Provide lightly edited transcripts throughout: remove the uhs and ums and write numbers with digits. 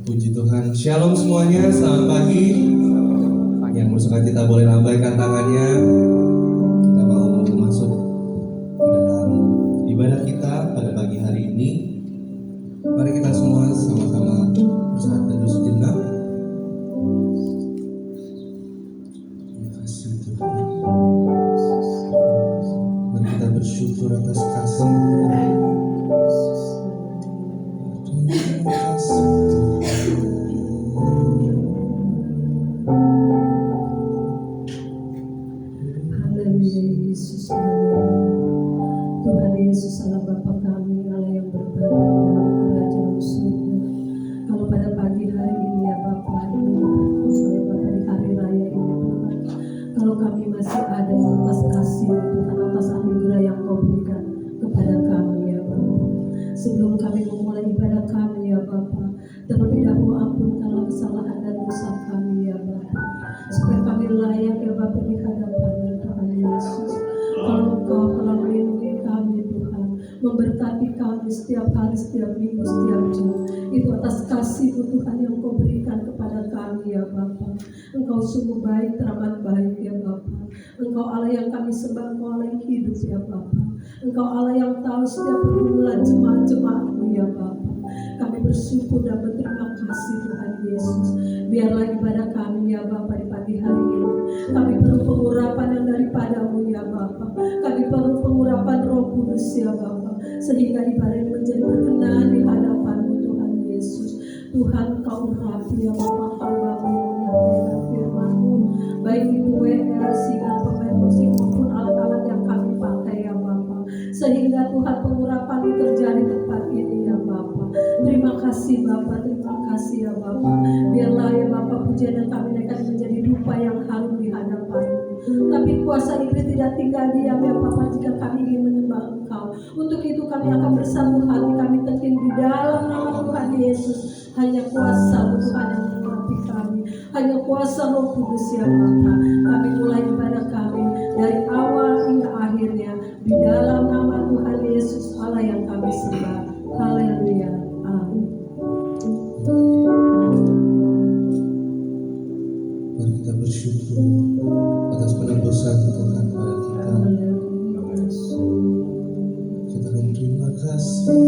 Puji Tuhan. Shalom semuanya, selamat pagi. Yang bersuka cita boleh lambaikan tangannya. Kita mau masuk ke dalam ibadah kita pada pagi hari ini. Mari kita semua sama-sama bersaat teduh sejenak. Terima kasih Tuhan. Mari kita bersyukur atas kasih. Terima kasih Yesus, Tuhan Yesus Allah Bapa kami, Allah yang berada dalam kerajaan surga. Kalau pada pagi hari ini ya Bapa, saya Bapa di hari raya ini Tuhan, kalau kami masih ada atas kasih Tuhan, atas anugerah yang Kau berikan kepada kami ya Bapa. Sebelum kami memulai ibadah kami ya Bapa, terlebih dahulu ampunkanlah kesalahan dan dosa kami ya Bapa, supaya kami layak ya Bapa di hadapan Tuhan Yesus. Kalau Engkau telah melindungi kami Tuhan, memberkati kami setiap hari, setiap minggu, setiap jam, itu atas kasih Tuhan yang Kau berikan kepada kami ya Bapa. Engkau sungguh baik, teramat baik ya Bapa. Engkau Allah yang kami sembah, Engkau Allah yang hidup ya Bapa. Engkau Allah yang tahu setiap pergumulan jemaat-jemaat-Mu ya Bapa. Kami bersyukur dan berterima kasih Tuhan Yesus. Biarlah ibadah kami ya Bapa di pagi hari ini, kami perlu pengurapan yang daripada-Mu ya Bapa. Kami perlu pengurapan Roh Kudus ya Bapa, sehingga ibadah ini menjadi berkenan di hadapan-Mu Tuhan Yesus. Tuhan Kau urapi ya Bapa hamba-Mu yang menyampaikan firman-Mu, baik itu WR, singan, pemain musik maupun alat-alat yang kami pakai ya Bapa, sehingga Tuhan pengurapan-Mu terjadi tepat ini ya Bapa. Terima kasih Bapa, terima kasih ya Bapa. Biarlah ya Bapa pujian dan kami naikkan menjadi dupa yang harum di hadapan-Mu. Tapi kuasa iblis tidak tinggal diam ya Bapa jika kami ingin menyembah Engkau. Untuk itu kami akan bersatu hati, kami tekun di dalam nama Tuhan Yesus. Hanya kuasa Tuhan yang mengurapi kami, hanya kuasa Roh Kudus ya Bapa. Kami mulai ibadah kami dari awal hingga akhirnya di dalam nama Tuhan Yesus Allah yang kami sembah. Haleluya. Amin. Mari kita bersyukur atas penebusan Tuhan pada kita. Katakan terima kasih.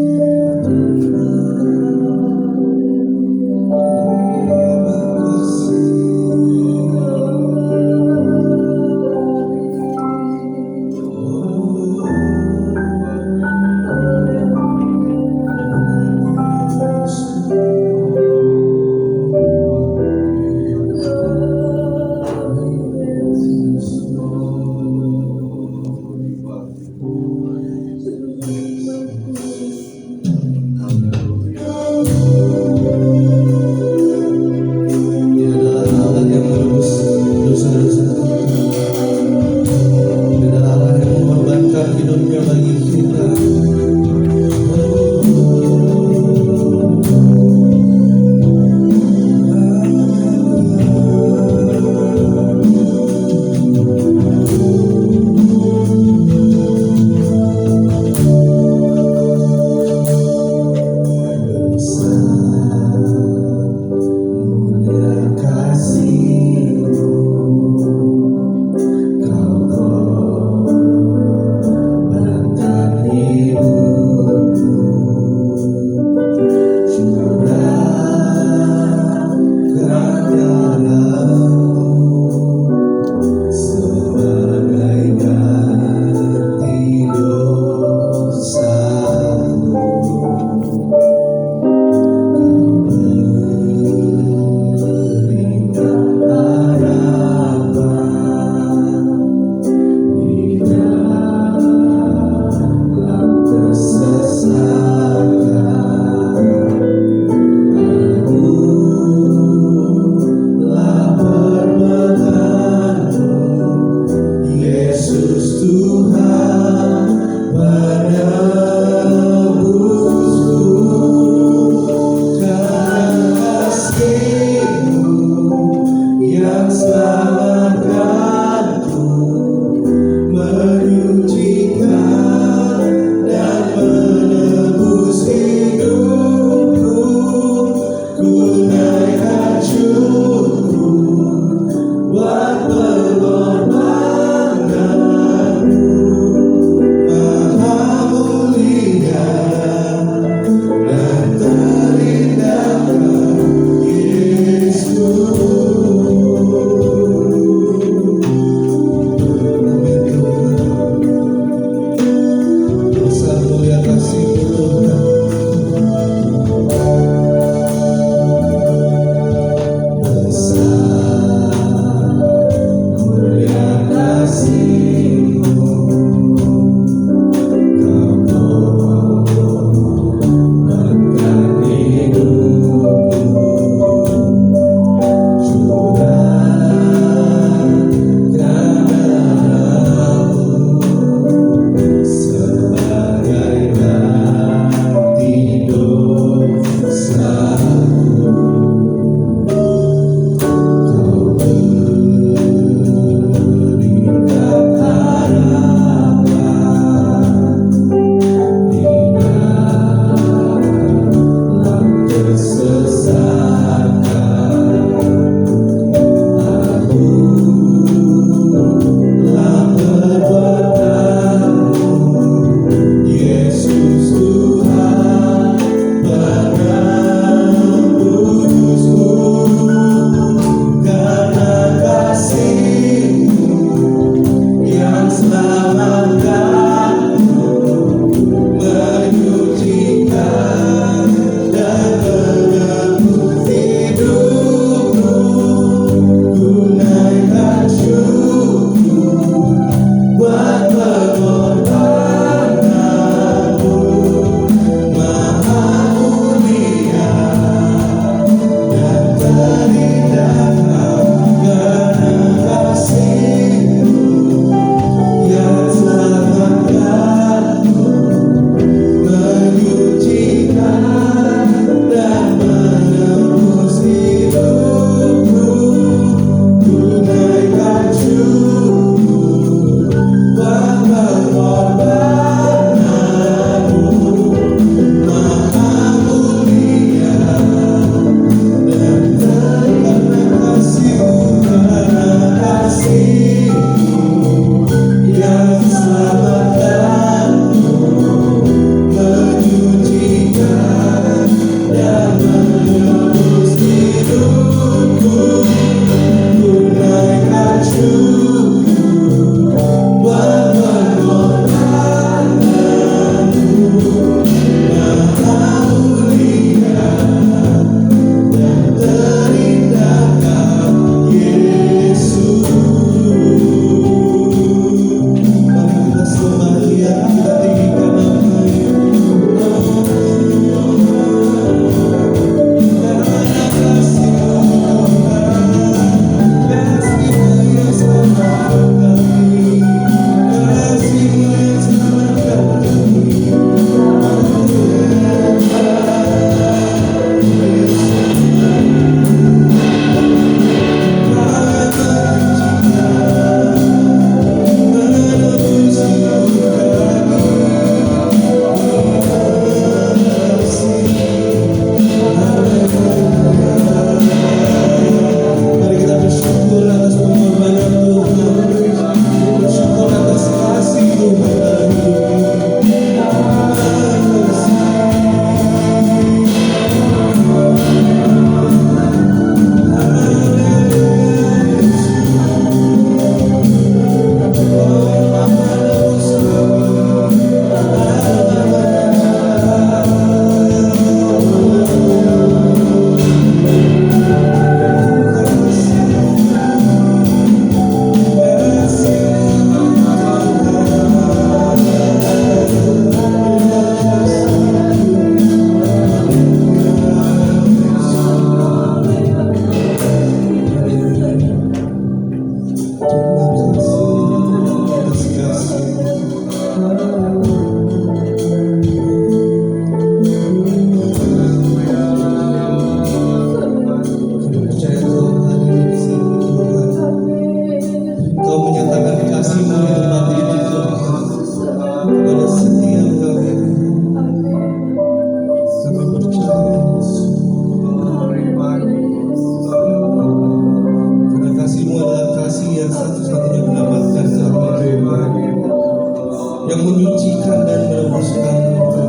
yang menyucikan dan menebus kami Tuhan.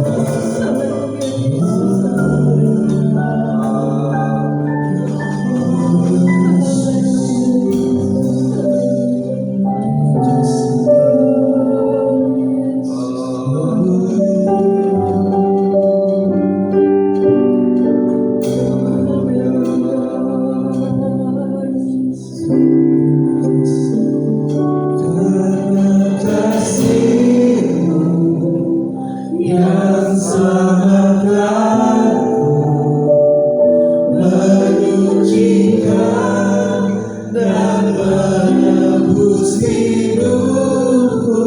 Yang selamatkan, menyucikan dan menebus hidupku,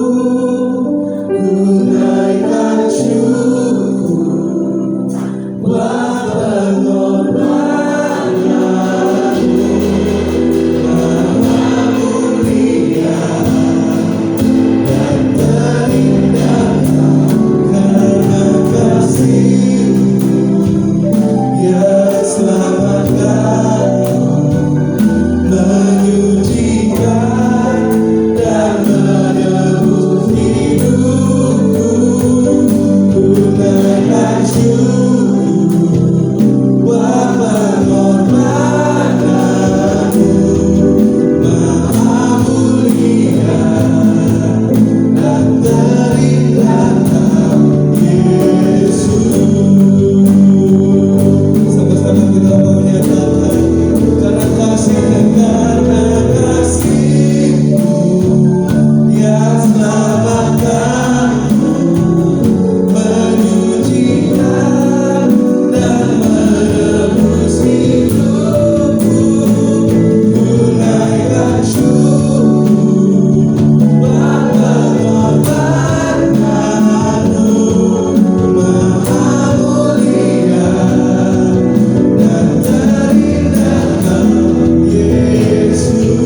ku naikkan syukur buat pengorbanan-Mu, Maha mulia dan terindah. Yang selamatkan, menyucikan dan menebus hidupku, ku naikkan syukur buat pengorbanan-Mu, Maha mulia dan terindah Yesus. Sama-sama kita mau menyatakan karena kasih dan karena kasih-Mu yang selamatkan, menyucikan dan menebus hidupku, ku naikkan syukur buat pengorbanan-Mu, Maha mulia dan terindah Yesus.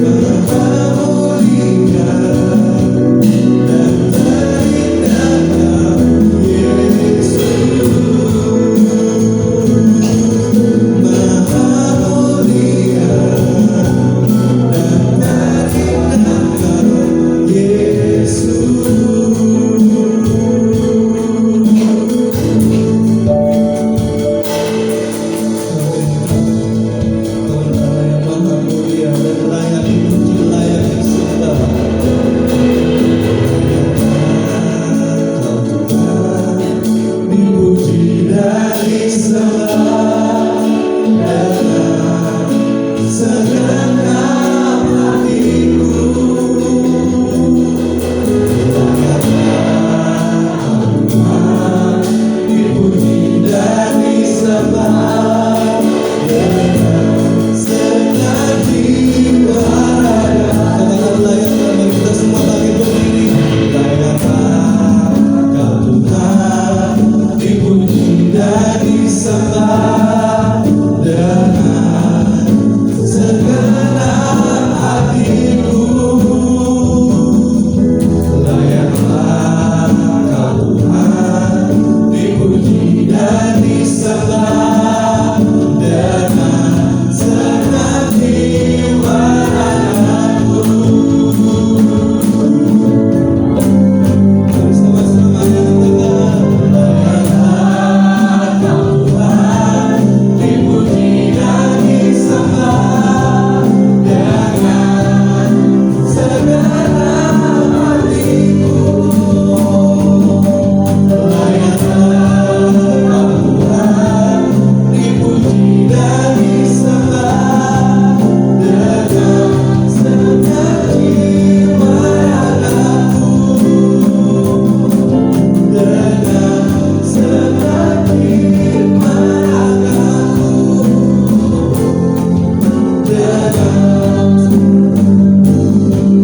Maha mulia dan terindah Yesus. Maha mulia dan terindah Yesus. Kau adalah yang maha mulia dan layak dipuji, layak disembah. Kau Tuhan dipuji dan disembah dengan segenap hatiku. Tuhan dipuji dan disembah dengan segenap jiwa raga. Katakan layaklah, mari kita semua bangkit berdiri. Layaklah Kau Tuhan dipuji dan disembah dengan segenap hatiku. Layaklah Kau Tuhan dipuji dan disembah dengan segenap jiwa ragaku. Mari sama-sama nyatakan, layaklah Kau Tuhan dipuji dan disembah dengan segenap hatiku. Layaklah Kau Tuhan dipuji dan disembah dengan segenap jiwa ragaku, dengan segenap jiwa ragaku, dengan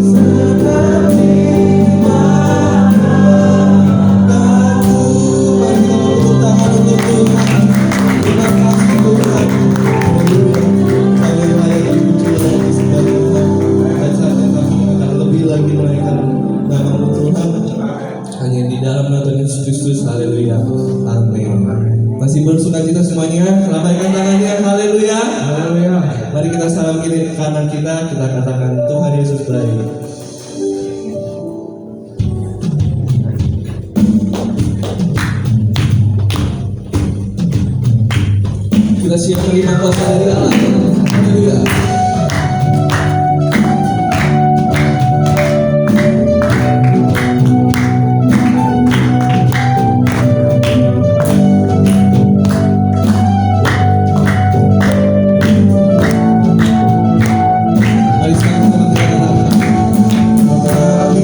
segenap jiwa ragaku. Mari kita tepuk tangan untuk Tuhan. Terima kasih Tuhan. Haleluya. Kau yang layak dipuji, layak disembah Tuhan. Dan saatnya kami akan lebih lagi menaikkan nama-Mu Tuhan, hanya di dalam nama Tuhan Yesus Kristus. Haleluya. Amin. Masih bersuka cita semuanya, lambaikan tangannya. Haleluya. Haleluya. Mari kita salam kiri kanan kita katakan Tuhan Yesus baik. kuasa dari Allah. Haleluya. Mari sekarang teman-teman kita katakan. Kami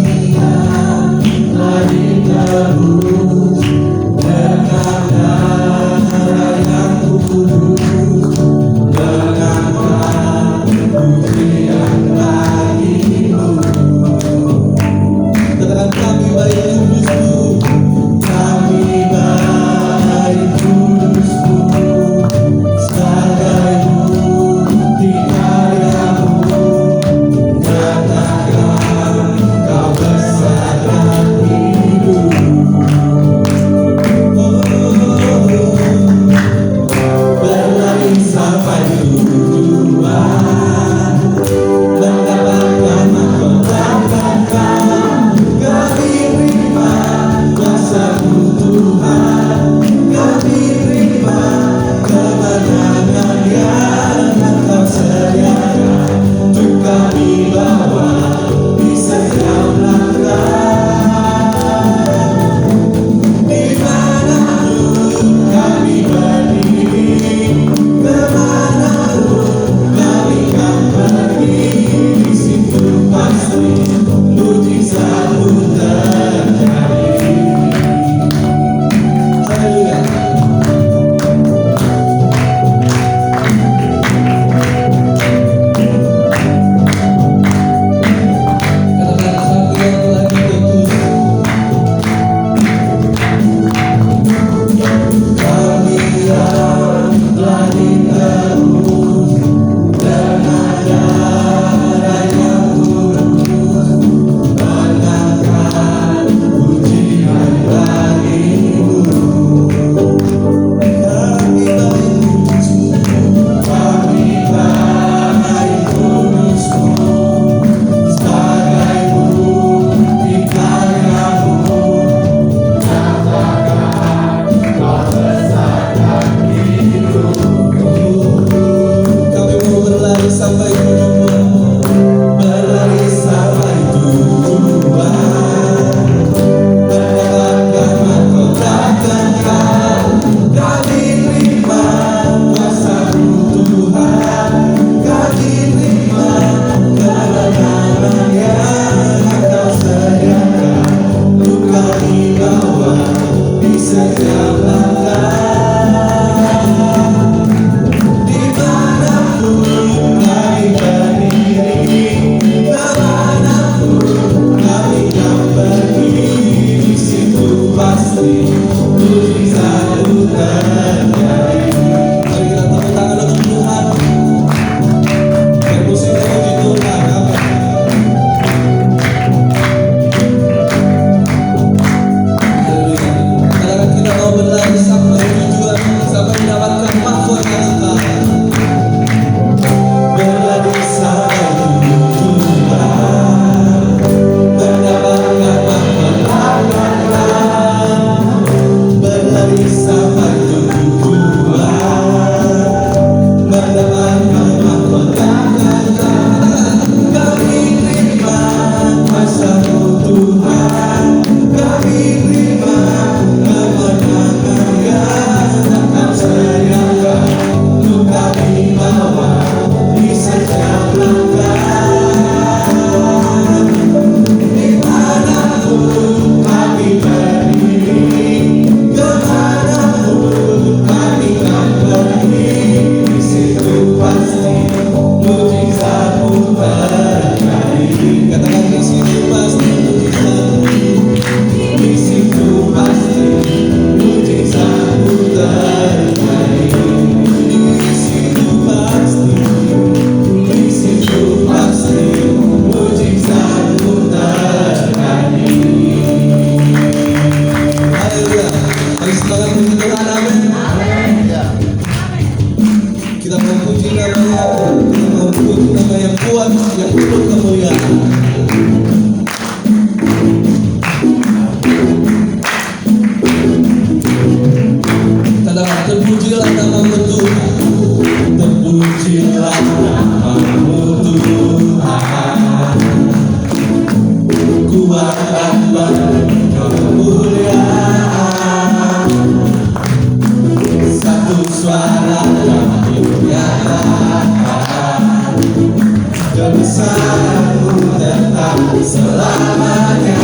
selamanya.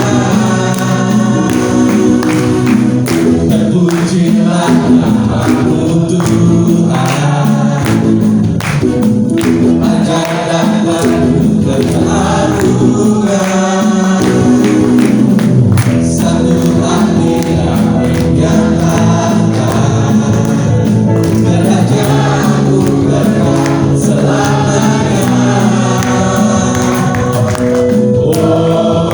Terpujilah namamu Tuhan, panjang dan penuh keagungan. Satu hati yang nyatakan kerajaanmu kekal selamanya. Oh,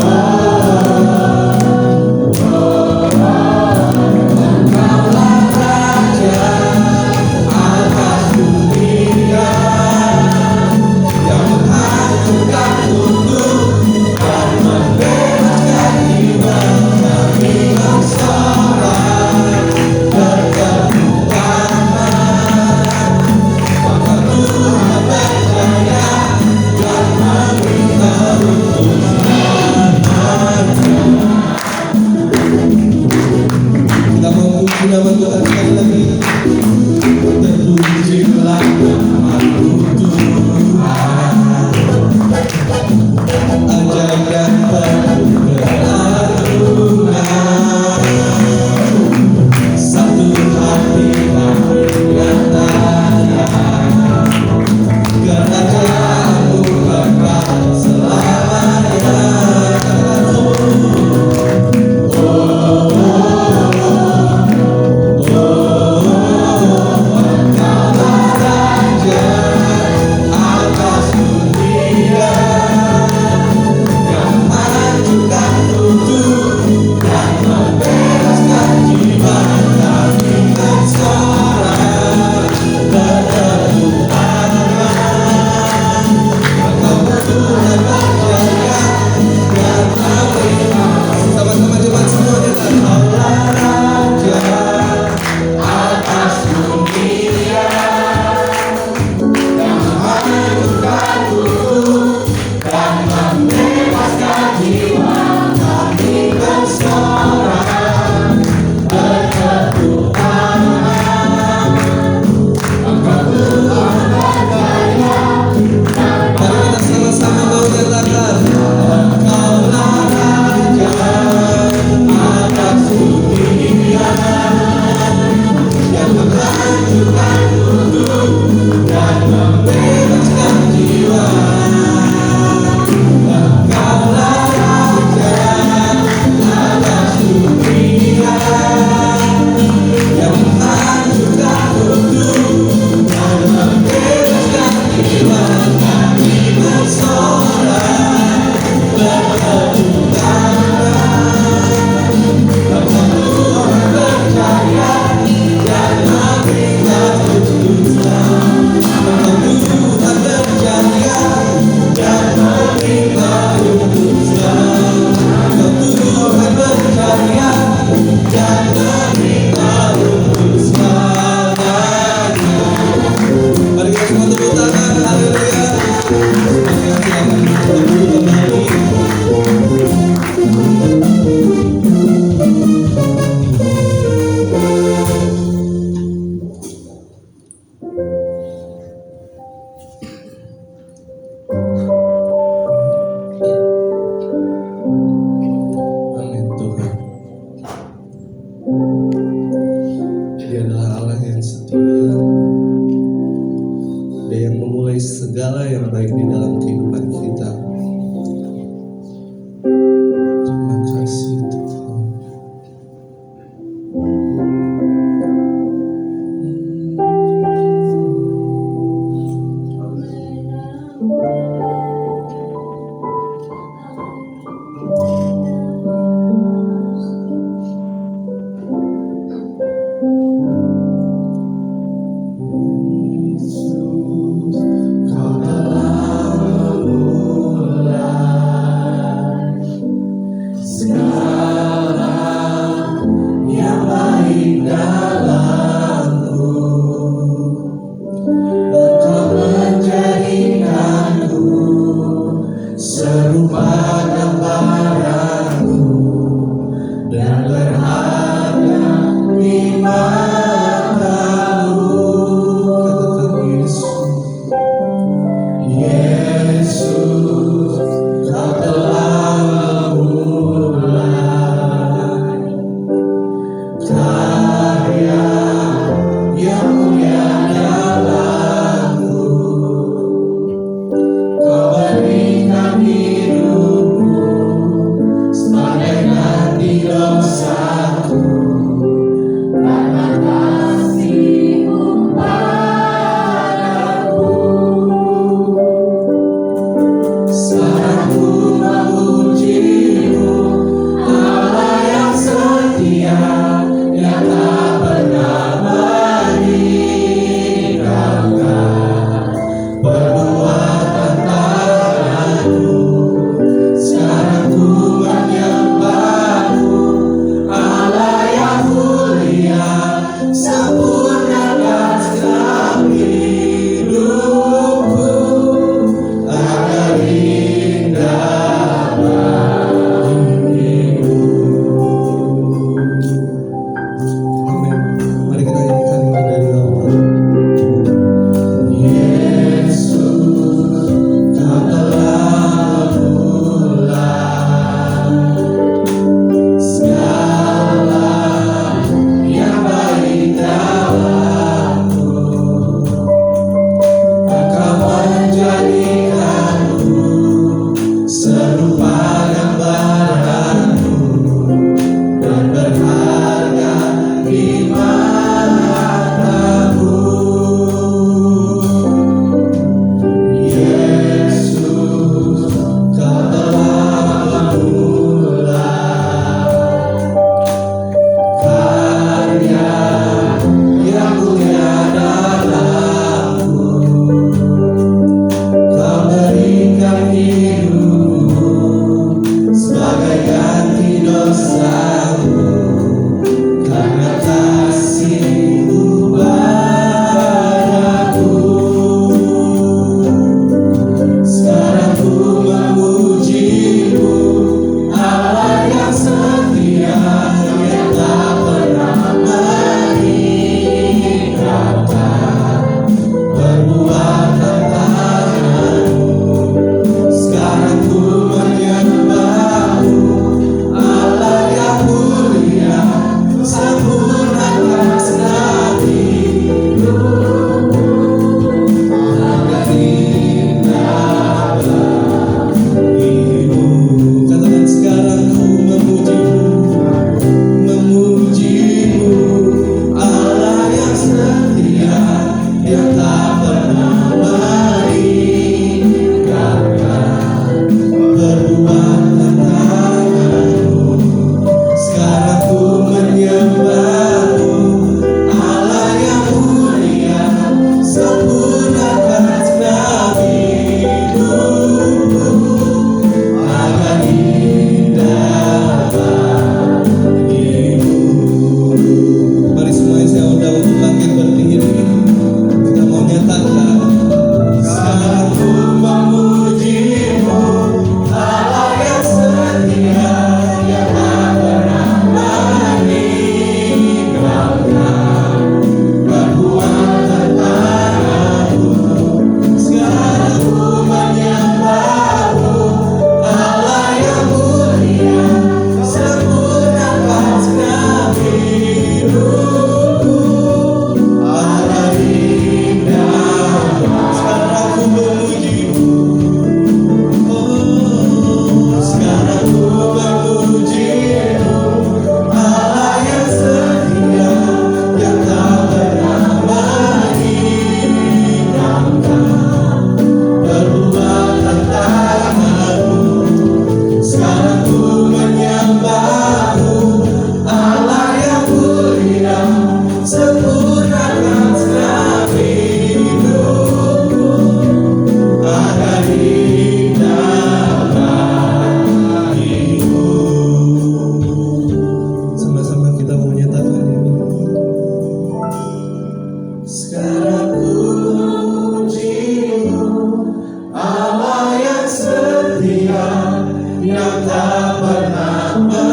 tak pernah meninggalkan.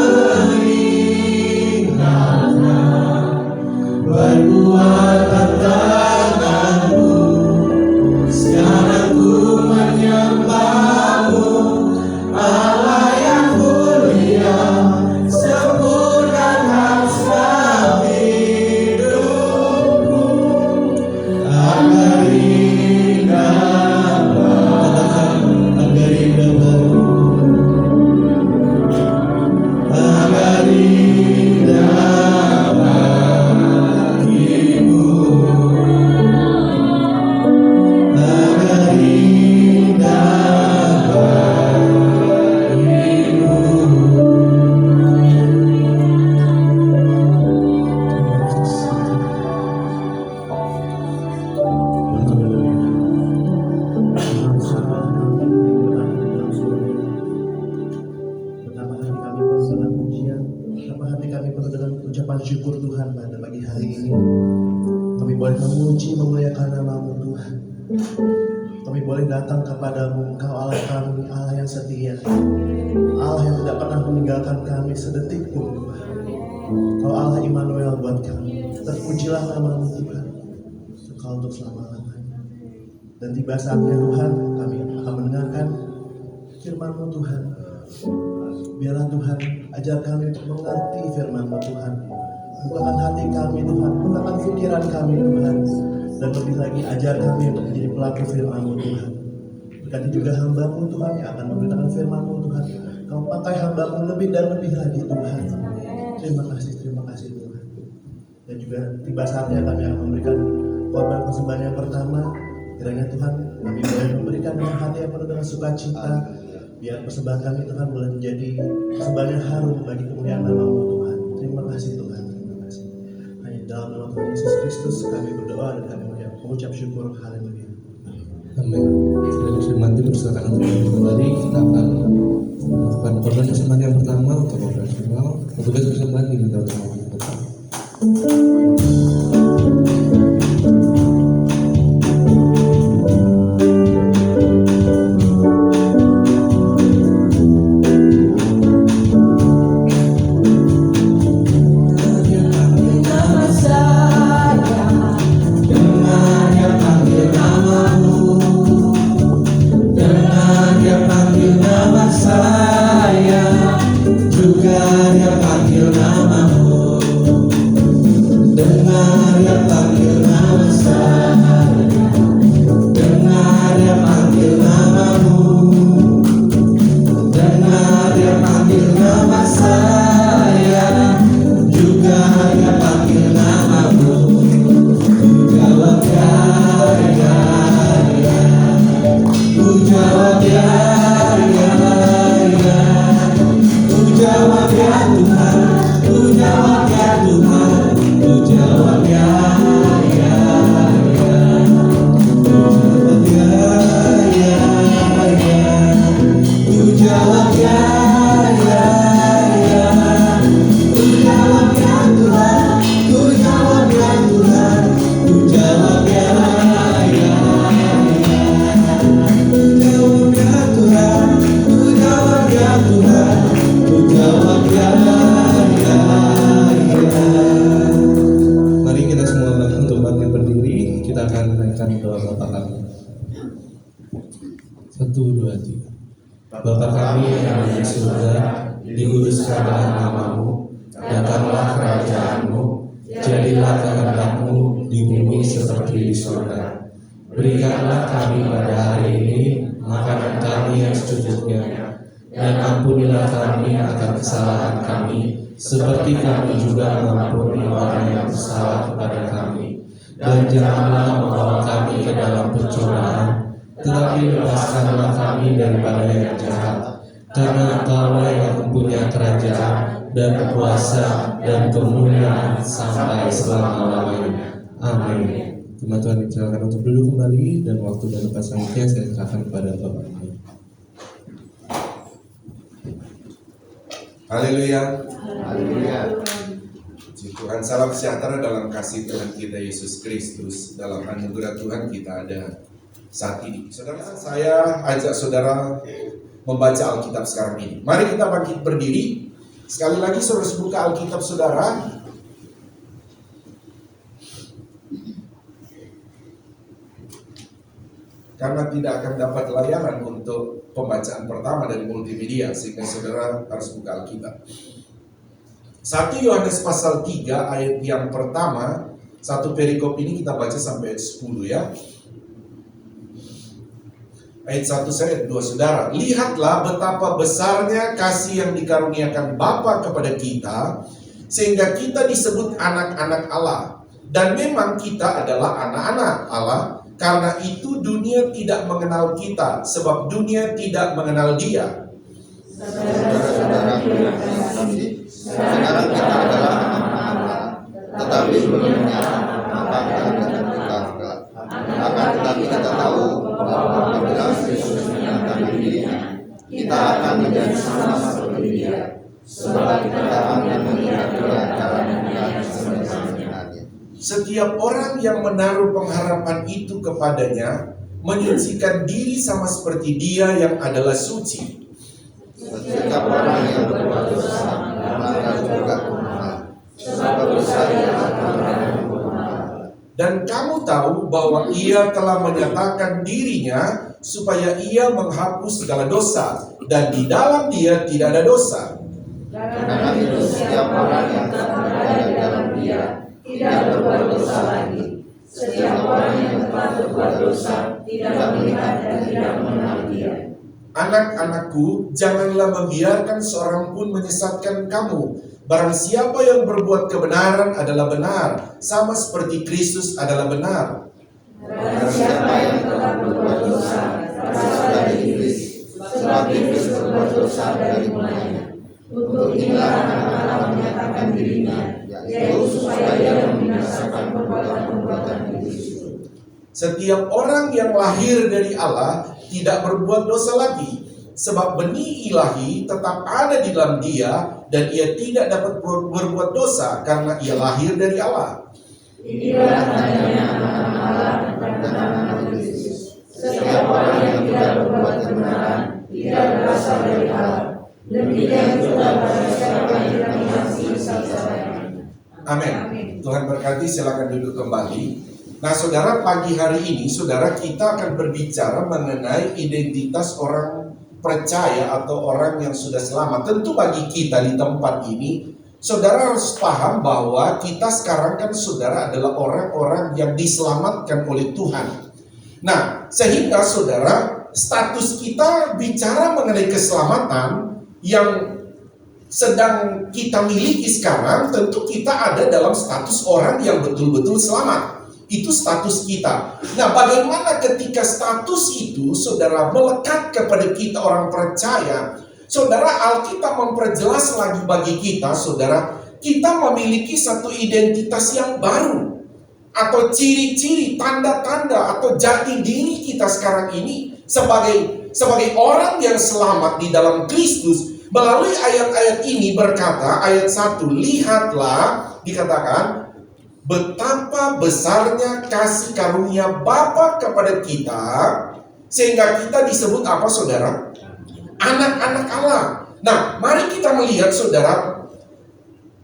Perbuatan tanganmu, sekarang ku menyembahmu, Allah yang mulia, sempurnakan setiap hidupku. Agar indah bagimu, agar indah bagimu, agar indah bagimu, agar indah Betapa hati kami penuh dengan pujian, betapa hati kami penuh dengan ucapan syukur Tuhan pada pagi hari ini. Kami boleh memuji, memuliakan nama-Mu Tuhan. Kami boleh datang kepadamu, Engkau Allah kami, Allah yang setia, Allah yang tidak pernah meninggalkan kami sedetik pun Tuhan. Kau Allah Immanuel buat kami. Terpujilah nama-Mu Tuhan, Engkau untuk selama-lamanya. Dan tiba saatnya Tuhan, kami akan mendengarkan firman-Mu Tuhan. Biarlah Tuhan, ajar kami untuk mengerti firman-Mu Tuhan. Bukakan hati kami Tuhan, bukakan pikiran kami Tuhan. Dan lebih lagi ajar kami untuk menjadi pelaku firman-Mu Tuhan. Berkati juga hamba-Mu Tuhan yang akan memberitakan firman-Mu Tuhan. Kau pakai hamba-Mu lebih dan lebih lagi Tuhan. Terima kasih Tuhan. Dan juga tiba saatnya kami akan memberikan korban persembahan yang pertama. Kiranya Tuhan, kami boleh memberikan dengan hati yang penuh dengan sukacita. Biar persembahan kami Tuhan boleh menjadi persembahan yang harum bagi kemuliaan nama-Mu Tuhan. Terima kasih Tuhan, terima kasih. Hanya dalam nama Tuhan Yesus Kristus kami berdoa dan kami mengucap syukur. Haleluya. Amin. Dari firman itu persilakan untuk kembali. Kita akan melakukan korban persembahan yang pertama untuk operasional. Petugas persembahan diminta untuk maju ke depan. Bapa kami yang ada di surga, dikuduskanlah nama-Mu, datanglah kerajaan-Mu, jadilah kehendak-Mu di bumi seperti di surga. Berikanlah kami pada hari ini makanan kami yang secukupnya, dan ampunilah kami akan kesalahan kami, seperti kami juga mengampuni orang yang bersalah kepada kami. Dan janganlah membawa kami ke dalam pencobaan, tetapi bebaskanlah kami daripada yang jahat. Karena Engkau yang mempunyai kerajaan dan kuasa dan kemuliaan sampai selama-lamanya. Amin. Teman-teman silakan untuk duduk kembali, dan waktu dan tempat selanjutnya saya serahkan kepada Bapak Ibu. Haleluya. Haleluya. Puji Tuhan, salam sejahtera dalam kasih Tuhan kita Yesus Kristus. Dalam anugerah Tuhan kita ada saat ini. Saudara, saya ajak saudara membaca Alkitab sekarang ini. Mari kita bangkit berdiri. Sekali lagi saudara buka Alkitab saudara. Karena tidak akan dapat layanan untuk pembacaan pertama dari multimedia, sehingga saudara harus buka Alkitab. 1 Yohanes pasal 3 ayat yang pertama, satu perikop ini kita baca sampai ayat 10 ya. Ayat 1 ayat 2 saudara, lihatlah betapa besarnya kasih yang dikaruniakan Bapa kepada kita, sehingga kita disebut anak-anak Allah. Dan memang kita adalah anak-anak Allah. Karena itu dunia tidak mengenal kita, sebab dunia tidak mengenal Dia. Saudara-saudara terima kasih. Sekarang kita adalah anak-anak Allah, tetapi sebelumnya apakah kita kekal. Akan tetapi kita tahu bahwa apabila Kristus menyatakan dirinya, kita akan menjadi sama seperti Dia, sebab kita akan melihat jalan-jalan sebenarnya. Setiap orang yang menaruh pengharapan itu kepadanya menyucikan diri sama seperti Dia yang adalah suci. Setiap orang yang berbuat dosa melanggar juga Tuhan, sebab dosa ialah pelanggaran Tuhan. Dan kamu tahu bahwa Ia telah menyatakan dirinya supaya Ia menghapus segala dosa, dan di dalam Dia tidak ada dosa. Karena itu setiap orang yang tetap berada di dalam Dia tidak berbuat dosa lagi. Setiap orang yang telah berbuat dosa tidak melihat dan tidak mengenal Dia. Anak-anakku, janganlah membiarkan seorang pun menyesatkan kamu. Barang siapa yang berbuat kebenaran adalah benar, sama seperti Kristus adalah benar. Barang siapa yang telah berbuat dosa berasal dari iblis, sebab iblis berbuat dosa dari mulanya. Untuk inilah anak Allah menyatakan dirinya, yaitu supaya Dia membinasakan perbuatan-perbuatan iblis itu. Setiap orang yang lahir dari Allah tidak berbuat dosa lagi, sebab benih ilahi tetap ada di dalam Dia, dan ia tidak dapat berbuat dosa karena ia lahir dari Allah. Inilah tandanya anak-anak Allah dan anak iblis. Setiap orang yang tidak berbuat kebenaran tidak berasal dari Allah. Demikian juga pada siapa yang tidak mengasihi saudaranya. Amin. Tuhan berkati, silakan duduk kembali. Nah saudara, pagi hari ini saudara kita akan berbicara mengenai identitas orang percaya atau orang yang sudah selamat. Tentu bagi kita di tempat ini, saudara harus paham bahwa kita sekarang kan saudara adalah orang-orang yang diselamatkan oleh Tuhan. Nah, sehingga saudara, status kita bicara mengenai keselamatan yang sedang kita miliki sekarang, tentu kita ada dalam status orang yang betul-betul selamat. Itu status kita. Nah, bagaimana ketika status itu, saudara, melekat kepada kita orang percaya? Saudara, Alkitab memperjelas lagi bagi kita, saudara, kita memiliki satu identitas yang baru. Atau ciri-ciri, tanda-tanda, atau jati diri kita sekarang ini sebagai orang yang selamat di dalam Kristus. Melalui ayat-ayat ini berkata, ayat 1, lihatlah, dikatakan, betapa besarnya kasih karunia Bapa kepada kita, sehingga kita disebut apa saudara? Anak-anak Allah. Nah, mari kita melihat saudara,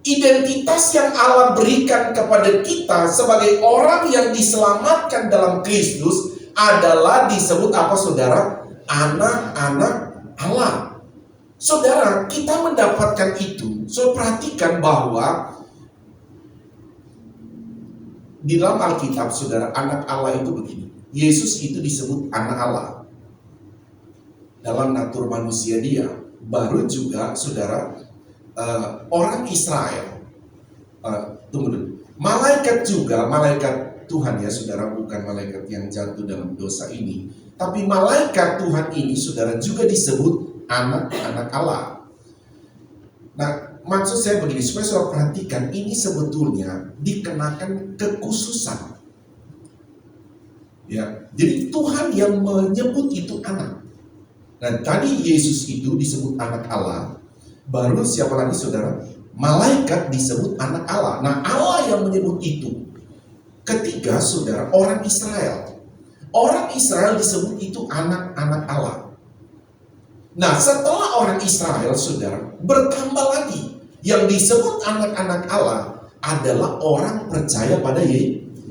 identitas yang Allah berikan kepada kita sebagai orang yang diselamatkan dalam Kristus adalah disebut apa saudara? Anak-anak Allah. Saudara, kita mendapatkan itu. So, perhatikan bahwa di dalam Alkitab, saudara, anak Allah itu begini. Yesus itu disebut anak Allah. Dalam natur manusia dia. Baru juga, saudara, orang Israel. Tunggu dulu. Malaikat juga, malaikat Tuhan ya, saudara, bukan malaikat yang jatuh dalam dosa ini. Tapi malaikat Tuhan ini, saudara, juga disebut anak-anak Allah. Nah, maksud saya begini, supaya saudara perhatikan, ini sebetulnya dikenakan kekhususan. Ya, jadi Tuhan yang menyebut itu anak. Nah, tadi Yesus itu disebut anak Allah. Baru siapa lagi saudara? Malaikat disebut anak Allah. Nah, Allah yang menyebut itu. Ketiga, saudara, orang Israel. Orang Israel disebut itu anak-anak Allah. Nah, setelah orang Israel, saudara, bertambah lagi. Yang disebut anak-anak Allah adalah orang percaya pada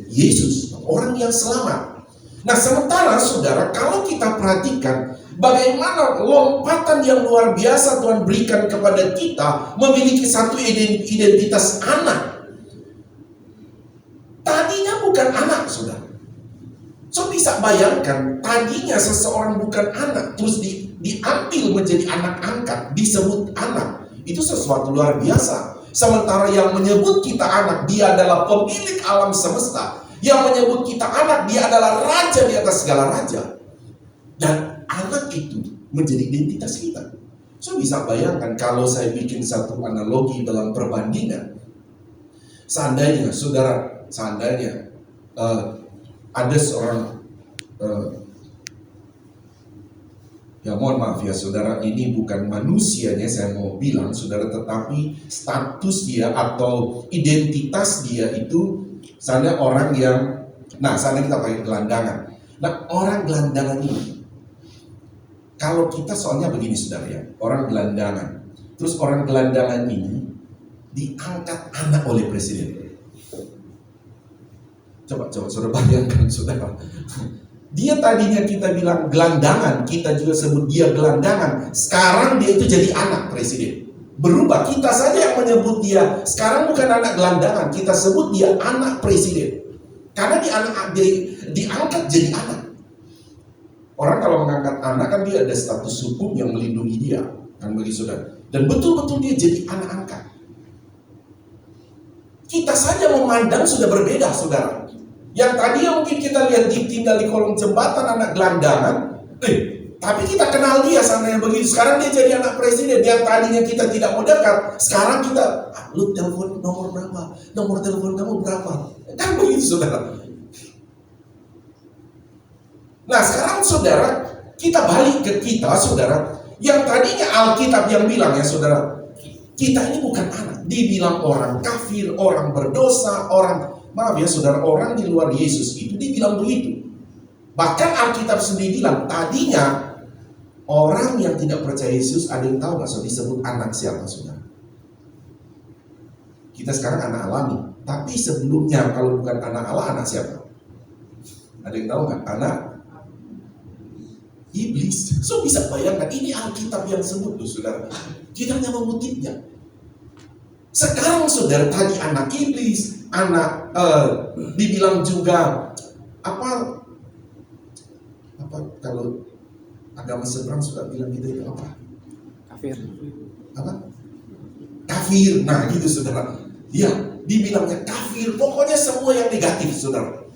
Yesus, orang yang selamat. Nah, sementara saudara, kalau kita perhatikan bagaimana lompatan yang luar biasa Tuhan berikan kepada kita memiliki satu identitas anak. Tadinya bukan anak, saudara. So bisa bayangkan, tadinya seseorang bukan anak, terus diambil menjadi anak angkat, disebut anak. Itu sesuatu luar biasa. Sementara yang menyebut kita anak, dia adalah pemilik alam semesta. Yang menyebut kita anak, dia adalah raja di atas segala raja. Dan anak itu menjadi identitas kita. So bisa bayangkan kalau saya bikin satu analogi dalam perbandingan. Seandainya, saudara, ada seorang ya mohon maaf ya saudara, ini bukan manusianya saya mau bilang saudara, tetapi status dia atau identitas dia itu misalnya orang yang, nah sana kita pakai gelandangan. Nah orang gelandangan ini, kalau kita soalnya begini saudara ya, orang gelandangan, terus orang gelandangan ini diangkat anak oleh presiden. Coba saudara bayangkan saudara. Dia tadinya kita bilang gelandangan, kita juga sebut dia gelandangan. Sekarang dia itu jadi anak presiden. Berubah, kita saja yang menyebut dia sekarang bukan anak gelandangan, kita sebut dia anak presiden. Karena diangkat jadi anak. Orang kalau mengangkat anak kan dia ada status hukum yang melindungi dia, kan bagi saudara. Dan betul-betul dia jadi anak angkat. Kita saja memandang sudah berbeda saudara. Yang tadinya mungkin kita lihat tinggal di kolong jembatan anak gelandangan, tapi kita kenal dia sana yang begitu. Sekarang dia jadi anak presiden. Yang tadinya kita tidak mau dekat, sekarang kita, lu telepon nomor berapa? Nomor telepon kamu berapa? Kan begitu saudara. Nah sekarang saudara, kita balik ke kita saudara. Yang tadinya Alkitab yang bilang ya saudara, kita ini bukan anak. Dibilang orang kafir, orang berdosa, orang, maaf ya saudara, orang di luar Yesus itu dibilang begitu. Bahkan Alkitab sendiri bilang, tadinya orang yang tidak percaya Yesus, ada yang tahu gak so disebut anak siapa saudara? Kita sekarang anak alami. Tapi sebelumnya kalau bukan anak Allah, anak siapa? Ada yang tahu gak? Anak iblis. So bisa bayangkan, ini Alkitab yang sebut tuh saudara. Kita hanya mengutipnya. Sekarang saudara, tadi anak iblis, anak dibilang juga apa kalau agama seberang suka bilang gitu itu apa? Kafir. Apa? Kafir. Nah gitu saudara. Ya, dibilangnya kafir. Pokoknya semua yang negatif saudara.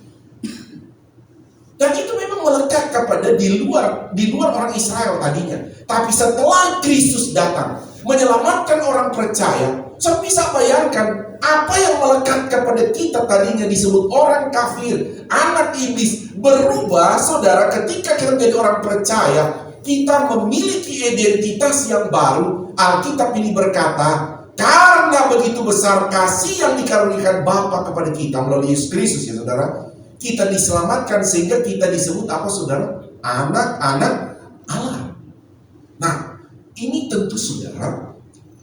Dan itu memang melekat kepada di luar orang Israel tadinya. Tapi setelah Kristus datang menyelamatkan orang percaya, so bisa bayangkan apa yang melekat kepada kita tadinya disebut orang kafir, anak iblis, berubah saudara ketika kita menjadi orang percaya. Kita memiliki identitas yang baru. Alkitab ini berkata, karena begitu besar kasih yang dikaruniakan Bapa kepada kita melalui Yesus Kristus ya saudara, kita diselamatkan sehingga kita disebut apa saudara? Anak-anak Allah. Nah, ini tentu saudara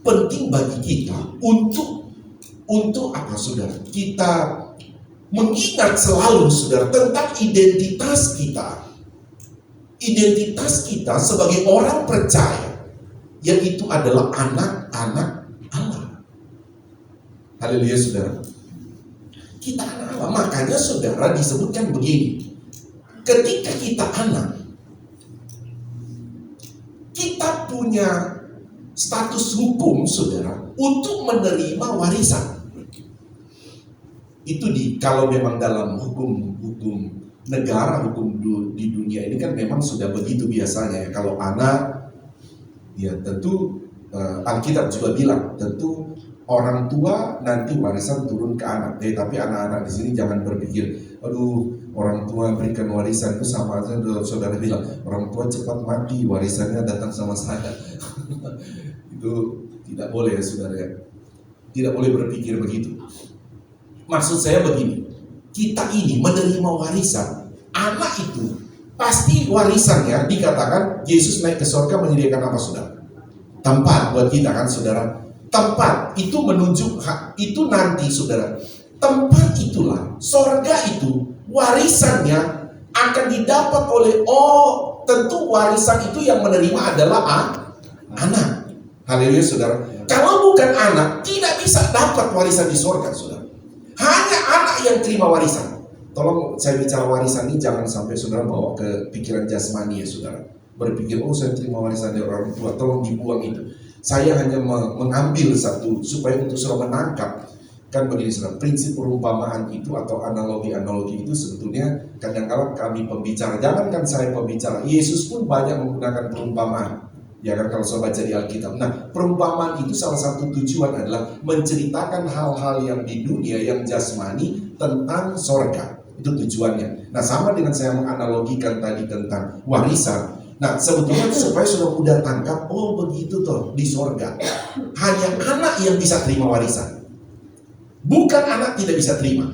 penting bagi kita untuk apa saudara? Kita mengingat selalu saudara tentang identitas kita. Identitas kita sebagai orang percaya, yaitu adalah anak-anak Allah. Haleluya saudara. Kita anak Allah, makanya saudara disebutkan begini. Ketika kita anak, kita punya status hukum saudara untuk menerima warisan. Itu kalau memang dalam hukum negara, hukum di dunia ini kan memang sudah begitu biasanya ya. Kalau anak, ya tentu Alkitab juga bilang tentu orang tua nanti warisan turun ke anak. Tapi anak-anak di sini jangan berpikir, aduh orang tua berikan warisan itu sama aja. Saudara bilang orang tua cepat mati, warisannya datang sama saya. Itu tidak boleh ya saudara ya. Tidak boleh berpikir begitu. Maksud saya begini, kita ini menerima warisan. Anak itu pasti warisannya dikatakan Yesus naik ke surga menyediakan apa, saudara? Tempat buat kita kan, saudara. Tempat itu menunjuk itu nanti, saudara. Tempat itulah, surga itu warisannya akan didapat oleh tentu warisan itu yang menerima adalah anak. Haleluya, saudara. Kalau bukan anak, tidak bisa dapat warisan di surga, saudara. Hanya anak yang terima warisan. Tolong saya bicara warisan ini jangan sampai saudara bawa ke pikiran jasmani ya, saudara. Berpikir, saya terima warisan dari orang tua, tolong dibuang itu. Saya hanya mengambil satu supaya untuk saudara menangkap. Kan begini, saudara, prinsip perumpamaan itu atau analogi-analogi itu sebetulnya kadang-kadang kami pembicara, jangankan saya pembicara, Yesus pun banyak menggunakan perumpamaan. Ya kan, kalau saudara baca di Alkitab. Nah, perumpamaan itu salah satu tujuan adalah menceritakan hal-hal yang di dunia yang jasmani tentang sorga. Itu tujuannya. Nah, sama dengan saya menganalogikan tadi tentang warisan. Nah, sebetulnya supaya sudah mudah tangkap, begitu toh di sorga. Hanya anak yang bisa terima warisan. Bukan anak tidak bisa terima.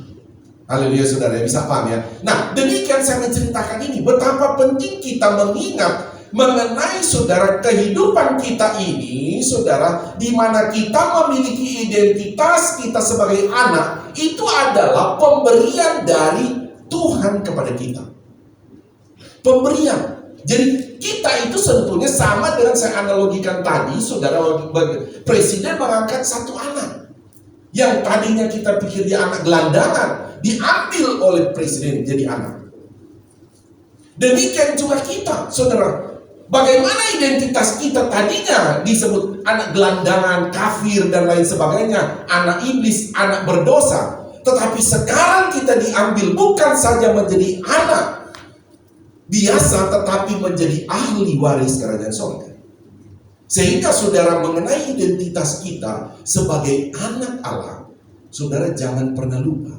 Haleluya, saudara, bisa paham ya? Nah, demikian saya menceritakan ini. Betapa penting kita mengingat mengenai, saudara, kehidupan kita ini, saudara, di mana kita memiliki identitas kita sebagai anak, itu adalah pemberian dari Tuhan kepada kita. Pemberian. Jadi kita itu sebetulnya sama dengan saya analogikan tadi, saudara, presiden mengangkat satu anak yang tadinya kita pikir dia anak gelandangan, diambil oleh presiden jadi anak. Demikian juga kita, saudara. Bagaimana identitas kita tadinya disebut anak gelandangan, kafir dan lain sebagainya, anak iblis, anak berdosa. Tetapi sekarang kita diambil bukan saja menjadi anak biasa, tetapi menjadi ahli waris kerajaan surga. Sehingga saudara mengenai identitas kita sebagai anak Allah, saudara jangan pernah lupa.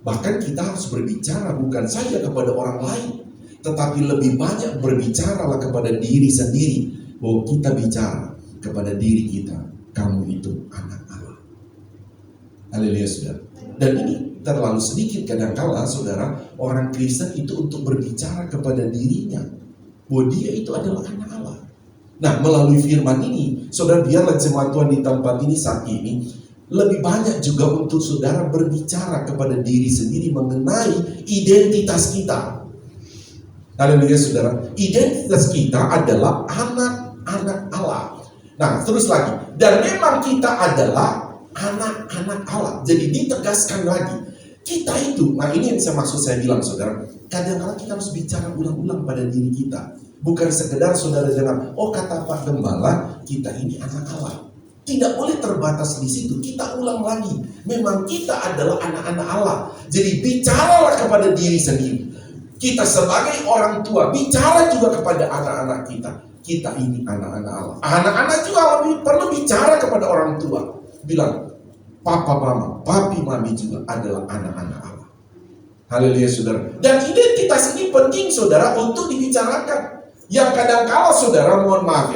Bahkan kita harus berbicara bukan saja kepada orang lain, tetapi lebih banyak berbicaralah kepada diri sendiri. Bahwa kita bicara kepada diri kita, kamu itu anak Allah. Haleluya, saudara. Dan ini terlalu sedikit kadang-kala, saudara, orang Kristen itu untuk berbicara kepada dirinya bahwa dia itu adalah anak Allah. Nah, melalui firman ini, saudara, biarlah jemaat Tuhan di tempat ini saat ini lebih banyak juga untuk saudara berbicara kepada diri sendiri mengenai identitas kita. Haleluya, saudara. Identitas kita adalah anak-anak Allah. Nah, terus lagi. Dan memang kita adalah anak-anak Allah. Jadi ditegaskan lagi. Kita itu, nah ini yang saya maksud saya bilang, saudara. Kadang-kadang kita harus bicara ulang-ulang pada diri kita. Bukan sekedar saudara dengar, kata Pak Gembala, kita ini anak Allah. Tidak boleh terbatas di situ. Kita ulang lagi. Memang kita adalah anak-anak Allah. Jadi bicaralah kepada diri sendiri. Kita sebagai orang tua bicara juga kepada anak-anak kita. Kita ini anak-anak Allah. Anak-anak juga lebih perlu bicara kepada orang tua. Bilang, papa, mama, papi, mami juga adalah anak-anak Allah. Haleluya, saudara. Dan identitas ini penting, saudara, untuk dibicarakan. Yang kadang-kala, saudara, mohon maaf.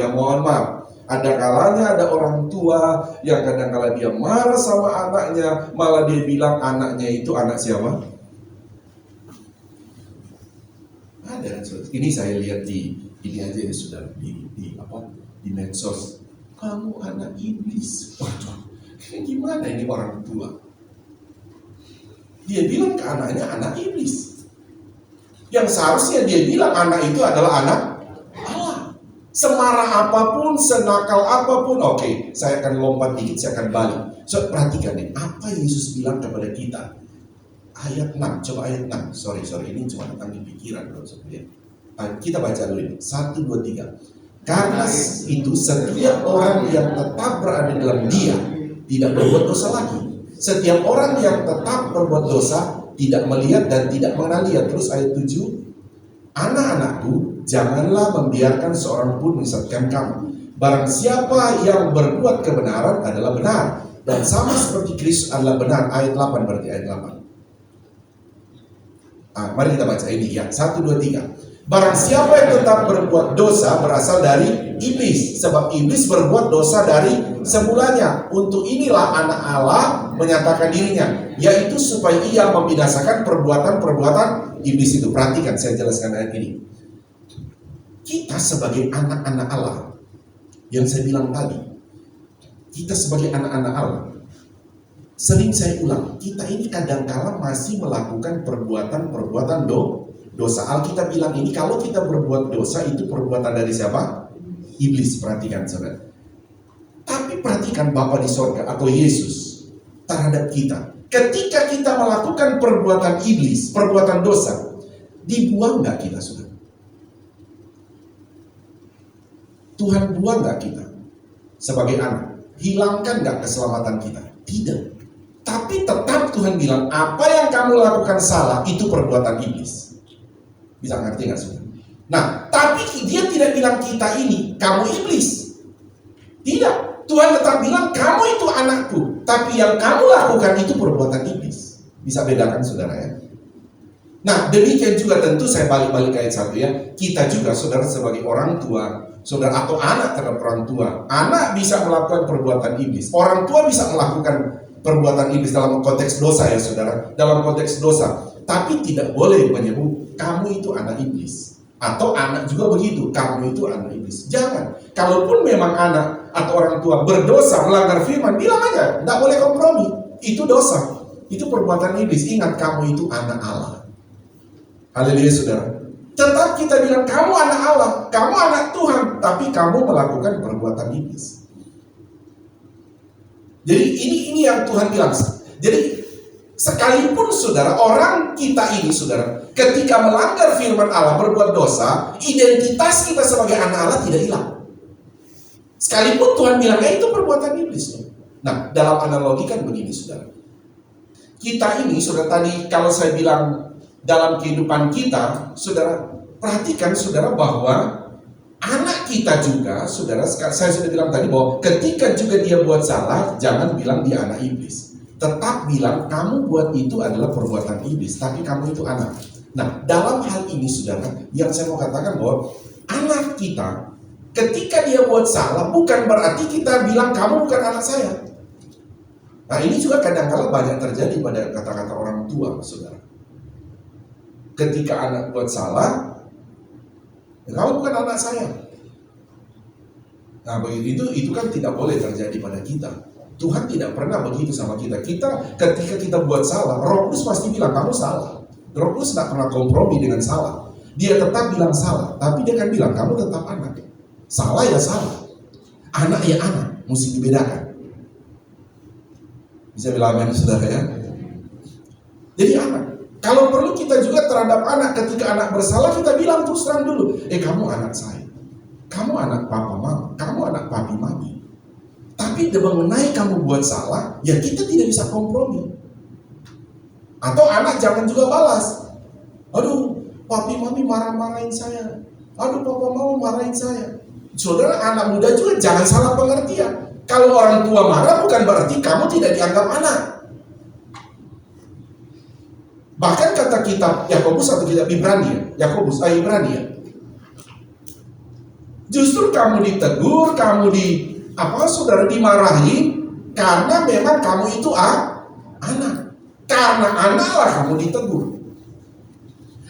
Ada kalanya ada orang tua yang kadang-kala dia marah sama anaknya, malah dia bilang anaknya itu anak siapa? Ada, ini saya lihat ini aja ya, saudara, di medsos. Kamu anak iblis. Waduh, gimana ini orang tua? Dia bilang ke anaknya anak iblis. Yang seharusnya dia bilang anak itu adalah anak Allah. Semarah apapun, senakal apapun, oke, saya akan lompat dikit, saya akan balik. So, perhatikan nih, apa Yesus bilang kepada kita? Ayat 6, coba ayat 6. Sorry, ini cuma tentang di pikiran. Kita baca dulu ini. 1, 2, 3. Karena itu setiap orang yang tetap berada dalam Dia tidak berbuat dosa lagi. Setiap orang yang tetap berbuat dosa tidak melihat dan tidak mengenal Dia. Terus ayat 7. Anak-anakku, janganlah membiarkan seorang pun menyesatkan kamu. Barang siapa yang berbuat kebenaran adalah benar, dan sama seperti Kristus adalah benar. Ayat 8 berarti ayat 8. Mari kita baca ini ya. 1, 2, 3. Barang siapa yang tetap berbuat dosa berasal dari iblis, sebab iblis berbuat dosa dari semulanya. Untuk inilah anak Allah menyatakan dirinya, yaitu supaya ia membinasakan perbuatan-perbuatan iblis itu. Perhatikan, saya jelaskan ayat ini. Kita sebagai anak-anak Allah, yang saya bilang tadi, kita sebagai anak-anak Allah, sering saya ulang, kita ini kadangkala masih melakukan perbuatan-perbuatan dosa. Alkitab bilang ini, kalau kita berbuat dosa itu perbuatan dari siapa? Iblis. Perhatikan saudara. Tapi perhatikan Bapa di sorga atau Yesus terhadap kita. Ketika kita melakukan perbuatan iblis, perbuatan dosa, dibuang gak kita saudara? Tuhan buang gak kita sebagai anak? Hilangkan gak keselamatan kita? Tidak. Tapi tetap Tuhan bilang, apa yang kamu lakukan salah, itu perbuatan iblis. Bisa ngerti gak saudara? Nah, tapi dia tidak bilang kita ini, kamu iblis. Tidak. Tuhan tetap bilang, kamu itu anakku. Tapi yang kamu lakukan itu perbuatan iblis. Bisa bedakan saudara ya? Nah, demikian juga tentu saya balik-balik ayat 1 ya. Kita juga saudara sebagai orang tua, saudara atau anak terhadap orang tua. Anak bisa melakukan perbuatan iblis. Orang tua bisa melakukan perbuatan iblis dalam konteks dosa ya saudara. Dalam konteks dosa. Tapi tidak boleh menyebut kamu itu anak iblis. Atau anak juga begitu, kamu itu anak iblis. Jangan. Kalaupun memang anak atau orang tua berdosa, melanggar firman, bilang aja, tidak boleh kompromi. Itu dosa. Itu perbuatan iblis. Ingat, kamu itu anak Allah. Haleluya saudara. Tetap kita bilang, kamu anak Allah, kamu anak Tuhan, tapi kamu melakukan perbuatan iblis. Jadi ini yang Tuhan bilang. Jadi sekalipun saudara, orang kita ini saudara, ketika melanggar firman Allah, berbuat dosa, identitas kita sebagai anak Allah tidak hilang. Sekalipun Tuhan bilang, itu perbuatan iblis. Nah, dalam analogi kan begini saudara. Kita ini, saudara tadi kalau saya bilang dalam kehidupan kita, saudara, perhatikan saudara bahwa anak kita juga, saudara, saya sudah bilang tadi bahwa ketika juga dia buat salah, jangan bilang dia anak iblis. Tetap bilang kamu buat itu adalah perbuatan iblis, tapi kamu itu anak. Nah, dalam hal ini saudara, yang saya mau katakan bahwa anak kita, ketika dia buat salah, bukan berarti kita bilang kamu bukan anak saya. Nah, ini juga kadang-kala banyak terjadi pada kata-kata orang tua, saudara. Ketika anak buat salah, kamu bukan anak saya. Nah, begitu itu kan tidak boleh terjadi pada kita. Tuhan tidak pernah begitu sama kita. Ketika kita buat salah, Roh Kudus pasti bilang kamu salah. Roh Kudus tidak pernah kompromi dengan salah. Dia tetap bilang salah, tapi dia kan bilang kamu tetap anak. Salah ya salah, anak ya anak, mesti dibedakan. Bisa bilang amin saudara ya. Jadi anak. Kalau perlu kita juga terhadap anak, ketika anak bersalah kita bilang terus terang dulu, kamu anak saya, kamu anak papa mama, kamu anak papi mami. Tapi mengenai kamu buat salah, ya kita tidak bisa kompromi. Atau anak jangan juga balas. Aduh, papi mami marah-marahin saya. Aduh, papa mama marahin saya. Saudara, anak muda juga jangan salah pengertian. Kalau orang tua marah bukan berarti kamu tidak dianggap anak. Bahkan kata kitab Yakobus atau kitab Ibrani, Ibrani. Justru kamu ditegur, kamu saudara dimarahi karena memang kamu itu anak. Karena anak lah kamu ditegur.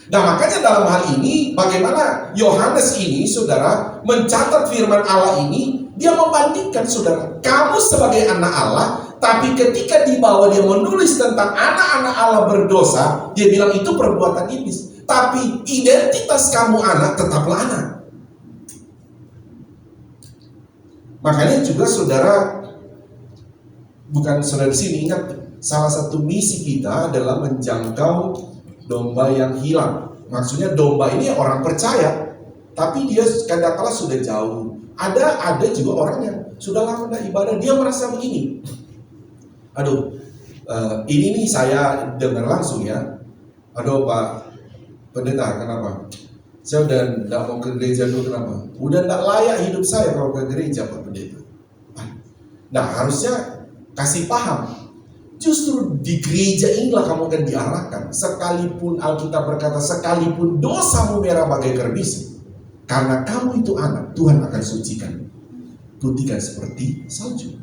Nah, makanya dalam hal ini bagaimana Yohanes ini saudara mencatat firman Allah ini, dia membandingkan saudara, kamu sebagai anak Allah, tapi ketika di bawah dia menulis tentang anak-anak Allah berdosa, dia bilang itu perbuatan iblis. Tapi identitas kamu anak tetaplah anak. Makanya juga saudara, bukan saudara di sini, ingat salah satu misi kita adalah menjangkau domba yang hilang. Maksudnya domba ini orang percaya, tapi dia kadang-kala sudah jauh. Ada juga orang yang sudah lama tidak ibadah, dia merasa begini. Aduh, ini nih saya dengar langsung ya. Aduh Pak Pendeta, kenapa? Saya udah tidak mau ke gereja dulu, kenapa? Udah tidak layak hidup saya kalau ke gereja Pak Pendeta. Nah, harusnya kasih paham. Justru di gereja inilah kamu akan diarahkan. Sekalipun Alkitab berkata, sekalipun dosamu merah bagai kerbis, karena kamu itu anak, Tuhan akan sucikan, putihkan seperti salju.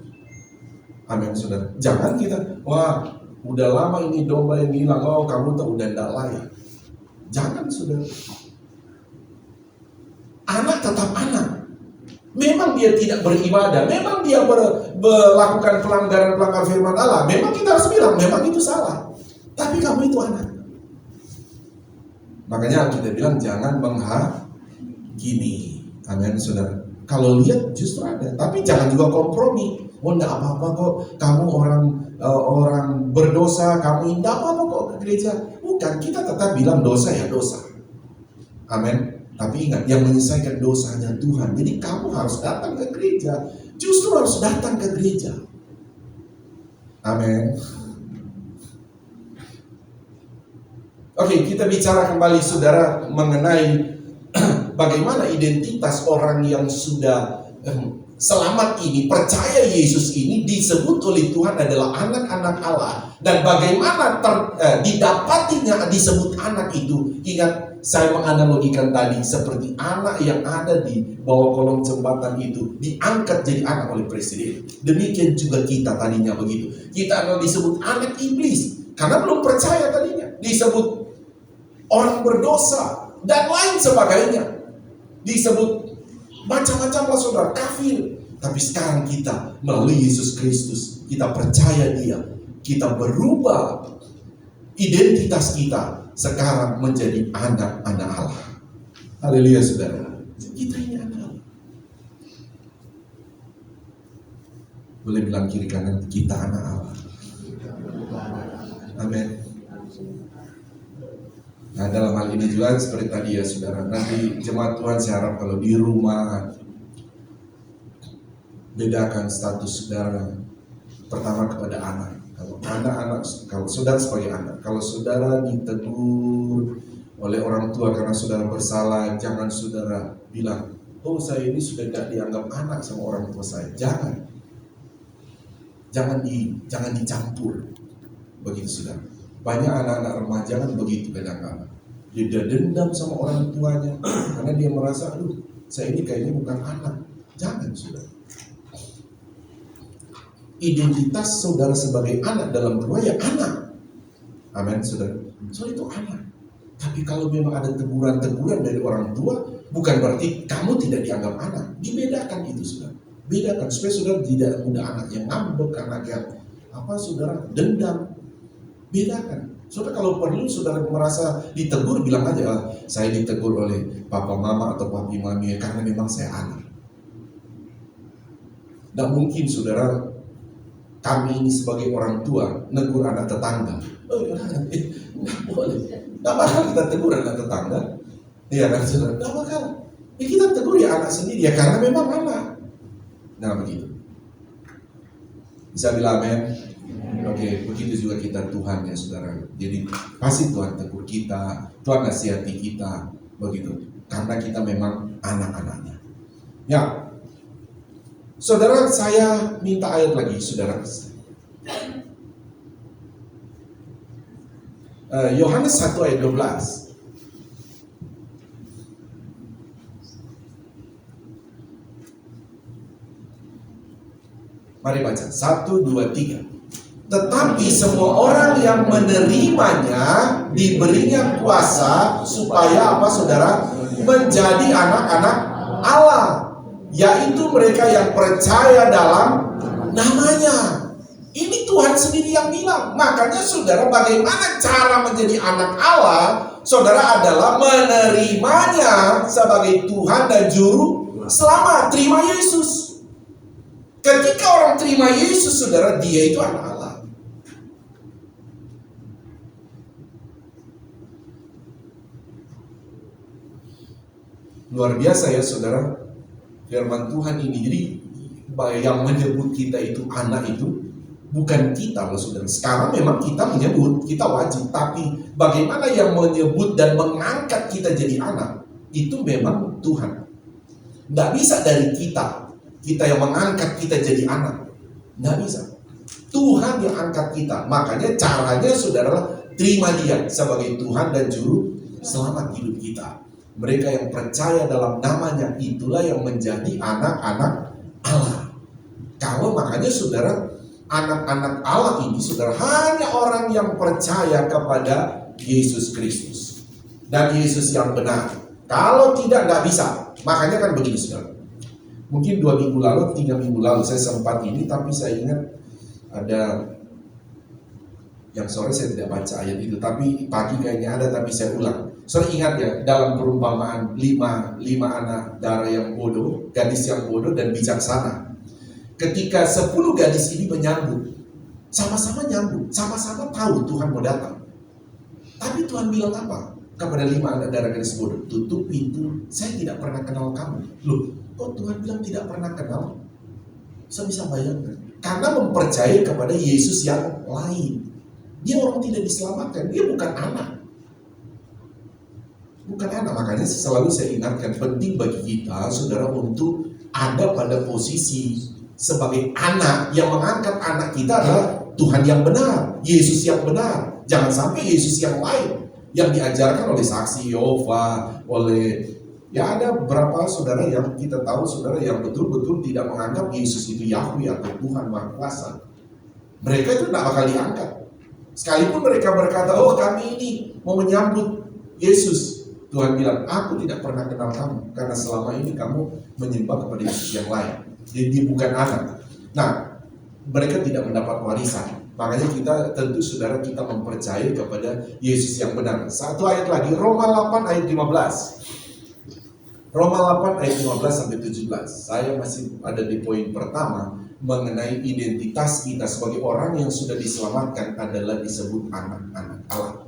Amin saudara. Jangan kita, wah udah lama ini domba yang hilang, kamu tuh udah tidak layak. Jangan saudara. Anak tetap anak. Memang dia tidak beribadah, memang dia melakukan pelanggaran firman Allah. Memang kita harus bilang, memang itu salah. Tapi kamu itu anak. Makanya kita bilang jangan menghakimi. Amin, saudara. Kalau lihat justru ada, tapi jangan juga kompromi. Oh, enggak apa-apa kok. Kamu orang berdosa, kamu enggak apa-apa kok ke gereja. Bukan, kita tetap bilang dosa ya dosa. Amin. Tapi ingat, yang menyelesaikan dosanya Tuhan. Jadi kamu harus datang ke gereja. Justru harus datang ke gereja. Amin. Oke, kita bicara kembali saudara mengenai bagaimana identitas orang yang sudah selamat ini, percaya Yesus ini disebut oleh Tuhan adalah anak-anak Allah. Dan bagaimana didapatinya disebut anak itu. Ingat, saya menganalogikan tadi seperti anak yang ada di bawah kolong jembatan itu diangkat jadi anak oleh presiden. Demikian juga kita tadinya begitu. Kita adalah disebut anak iblis karena belum percaya tadinya. Disebut orang berdosa dan lain sebagainya. Disebut macam-macam lah saudara, kafir. Tapi sekarang kita melalui Yesus Kristus, kita percaya Dia, kita berubah identitas kita sekarang menjadi anak-anak Allah. Haleluya saudara. Kita ini anak Allah. Boleh bilang kiri kanan, kita anak Allah. Amin. Nah dalam hal ini juga seperti tadi ya saudara, nanti jemaat Tuhan saya harap kalau di rumah bedakan status saudara pertama kepada anak. Kalau anak-anak, kalau saudara sebagai anak, kalau saudara ditegur oleh orang tua karena saudara bersalah, jangan saudara bilang, oh saya ini sudah tidak dianggap anak sama orang tua saya. Jangan dicampur. Begitu saudara. Banyak anak-anak remaja kan begitu kadang-kadang. Dia dendam sama orang tuanya karena dia merasa, aduh saya ini kayaknya bukan anak. Jangan saudara. Identitas saudara sebagai anak dalam doa ya anak. Amin saudara. So itu anak. Tapi kalau memang ada teguran-teguran dari orang tua, bukan berarti kamu tidak dianggap anak. Dibedakan itu saudara. Bedakan supaya saudara tidak mudah anak yang ngambek, anak yang saudara dendam. Bedakan. Saudara kalau perlu saudara merasa ditegur, bilang aja, saya ditegur oleh papa mama atau papi mami karena memang saya anak. Tidak mungkin saudara kami ini sebagai orang tua negur anak tetangga. Nggak boleh. Nggak bakal kita tegur anak tetangga. Iya kan saudara? Nggak bakal. Ya kita tegur ya anak sendiri ya karena memang anak. Nah begitu. Bisa bilang amin? Oke, begitu juga kita Tuhan ya saudara. Jadi pasti Tuhan tegur kita, Tuhan nasihati kita, begitu. Karena kita memang anak-anaknya. Ya, saudara saya minta ayat lagi, saudara. Yohanes 1 ayat 12. Mari baca, 1, 2, 3. Tetapi semua orang yang menerimanya diberinya kuasa supaya saudara? Menjadi anak-anak Allah, yaitu mereka yang percaya dalam namanya. Ini Tuhan sendiri yang bilang. Makanya saudara, bagaimana cara menjadi anak Allah? Saudara adalah menerimanya sebagai Tuhan dan Juru Selamat. Terima Yesus. Ketika orang terima Yesus, saudara, dia itu anak Allah. Luar biasa ya saudara, firman Tuhan ini. Jadi yang menyebut kita itu anak itu bukan kita loh saudara. Sekarang memang kita menyebut, kita wajib. Tapi bagaimana yang menyebut dan mengangkat kita jadi anak, itu memang Tuhan. Nggak bisa dari kita yang mengangkat kita jadi anak. Nggak bisa. Tuhan yang angkat kita. Makanya caranya saudara terima Dia sebagai Tuhan dan Juru Selamat hidup kita. Mereka yang percaya dalam namanya itulah yang menjadi anak-anak Allah. Kalau makanya saudara, anak-anak Allah ini saudara hanya orang yang percaya kepada Yesus Kristus. dan Yesus yang benar. Kalau tidak, nggak bisa. Makanya kan begini saudara. Mungkin 2 minggu lalu, 3 minggu lalu saya sempat ini, tapi saya ingat ada yang sore saya tidak baca ayat itu, tapi pagi kayaknya ada, tapi saya ulang. Saudara ingat ya, dalam perumpamaan 5 anak darah yang bodoh, gadis yang bodoh dan bijaksana. Ketika 10 gadis ini menyambut, sama-sama nyambut, sama-sama tahu Tuhan mau datang. Tapi Tuhan bilang apa? Kepada 5 anak darah gadis bodoh, tutup pintu, saya tidak pernah kenal kamu. Loh, kok Tuhan bilang tidak pernah kenal? Saya bisa bayangkan. Karena mempercayai kepada Yesus yang lain. Dia orang tidak diselamatkan, dia bukan anak. Bukan anak, makanya selalu saya ingatkan, penting bagi kita, saudara, untuk ada pada posisi sebagai anak, yang mengangkat anak kita adalah Tuhan yang benar, Yesus yang benar. Jangan sampai Yesus yang lain, yang diajarkan oleh saksi Yehova, oleh ya ada beberapa saudara yang kita tahu, saudara, yang betul-betul tidak menganggap Yesus itu Yahweh atau Tuhan Maha Kuasa. Mereka itu tidak bakal diangkat. Sekalipun mereka berkata, oh kami ini mau menyambut Yesus, Tuhan bilang, aku tidak pernah kenal kamu, karena selama ini kamu menyembah kepada Yesus yang lain. Jadi dia bukan anak. Nah, mereka tidak mendapat warisan. Makanya kita tentu saudara, kita mempercayai kepada Yesus yang benar. Satu ayat lagi, Roma 8 ayat 15. Roma 8 ayat 15 sampai 17. Saya masih ada di poin pertama, mengenai identitas kita sebagai orang yang sudah diselamatkan adalah disebut anak-anak Allah.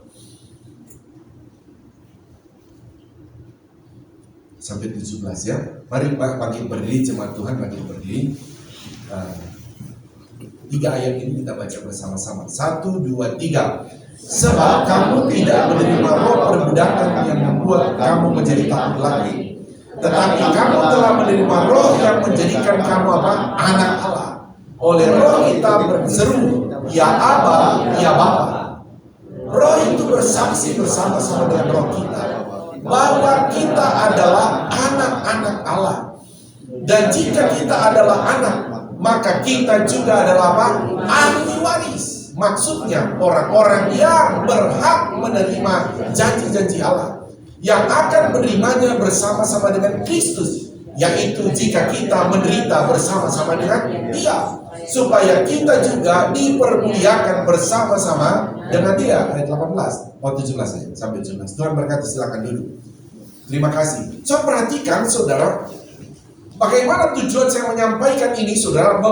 Sampai 17 ya. Mari bangkit berdiri, jemaat Tuhan bangkit berdiri. 3 ayat ini kita baca bersama-sama. 1, 2, 3. Sebab kamu tidak menerima roh perbudakan yang membuat kamu menjadi takut lagi, tetapi kamu telah menerima roh yang menjadikan kamu apa? Anak Allah. Oleh roh kita berseru, ya Aba, ya Bapa. Roh itu bersaksi bersama-sama dengan roh kita bahwa kita adalah anak-anak Allah. Dan jika kita adalah anak, maka kita juga adalah apa? Ahli waris. Maksudnya orang-orang yang berhak menerima janji-janji Allah, yang akan menerimanya bersama-sama dengan Kristus, yaitu jika kita menderita bersama-sama dengan Dia, supaya kita juga dipermuliakan bersama-sama dengan Dia. Ayat 18, 17 aja, sampai 17. Tuhan berkati, silakan duduk. Terima kasih. So perhatikan saudara, bagaimana tujuan saya menyampaikan ini, saudara,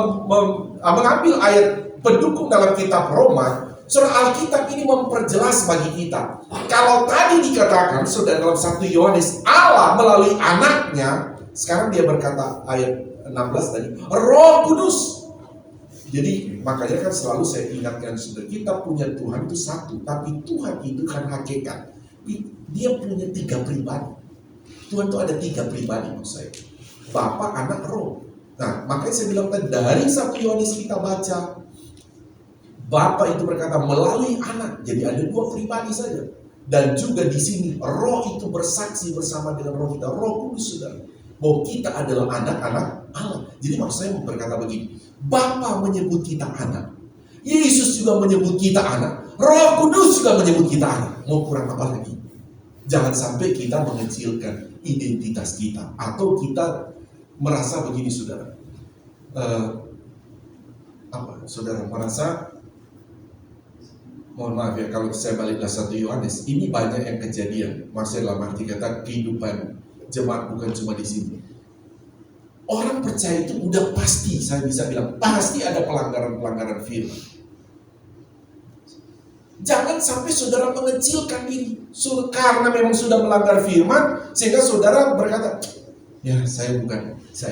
mengambil ayat pendukung dalam kitab Roma. Saudara, Alkitab ini memperjelas bagi kita. Kalau tadi dikatakan, saudara, dalam 1 Yohanes, Allah melalui anaknya, sekarang dia berkata ayat 16 tadi, Roh Kudus. Jadi makanya kan selalu saya ingatkan, saudara, kita punya Tuhan itu satu, tapi Tuhan itu kan hakikat. Dia punya 3 pribadi. Tuhan itu ada 3 pribadi maksud saya. Bapa, Anak, Roh. Nah, makanya saya bilang tadi, dari 1 Yohanes kita baca, Bapa itu berkata melalui anak. Jadi ada 2 pribadi saja. Dan juga di sini Roh itu bersaksi bersama dengan Roh kita, Roh Kudus, saudara, bahwa kita adalah anak-anak Allah. Jadi maksud saya berkata begini, Bapa menyebut kita anak, Yesus juga menyebut kita anak, Roh Kudus juga menyebut kita anak. Mau kurang apa lagi? Jangan sampai kita mengecilkan identitas kita, atau kita merasa begini, saudara. Saudara merasa, mohon maaf ya kalau saya balik ke 1 Yohanes, ini banyak yang kejadian. Maksudnya dalam arti kata kehidupan jemaat bukan cuma di sini. Orang percaya itu udah pasti, saya bisa bilang pasti ada pelanggaran-pelanggaran firman. Jangan sampai saudara mengecilkan diri karena memang sudah melanggar firman, sehingga saudara berkata, ya saya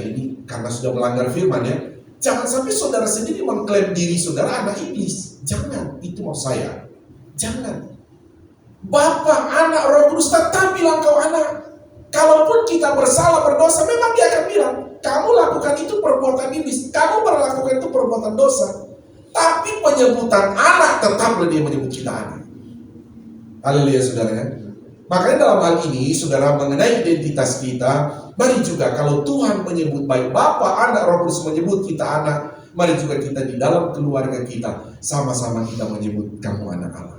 ini karena sudah melanggar firman ya. Jangan sampai saudara sendiri mengklaim diri saudara anak iblis. Jangan, itu mau saya. Jangan. Bapa, Anak, Roh Kudus tetap bilang kau anak. Kalaupun kita bersalah, berdosa, memang dia akan bilang, kamu lakukan itu perbuatan iblis, kamu melakukan itu perbuatan dosa. Tapi penyebutan anak, tetaplah dia menyebut kita anak. Haleluya, saudara ya. Makanya dalam hal ini, saudara, mengenai identitas kita, mari juga kalau Tuhan menyebut baik Bapa, Anak, Roh Kudus menyebut kita anak, mari juga kita di dalam keluarga kita sama-sama kita menyebut kamu anak Allah.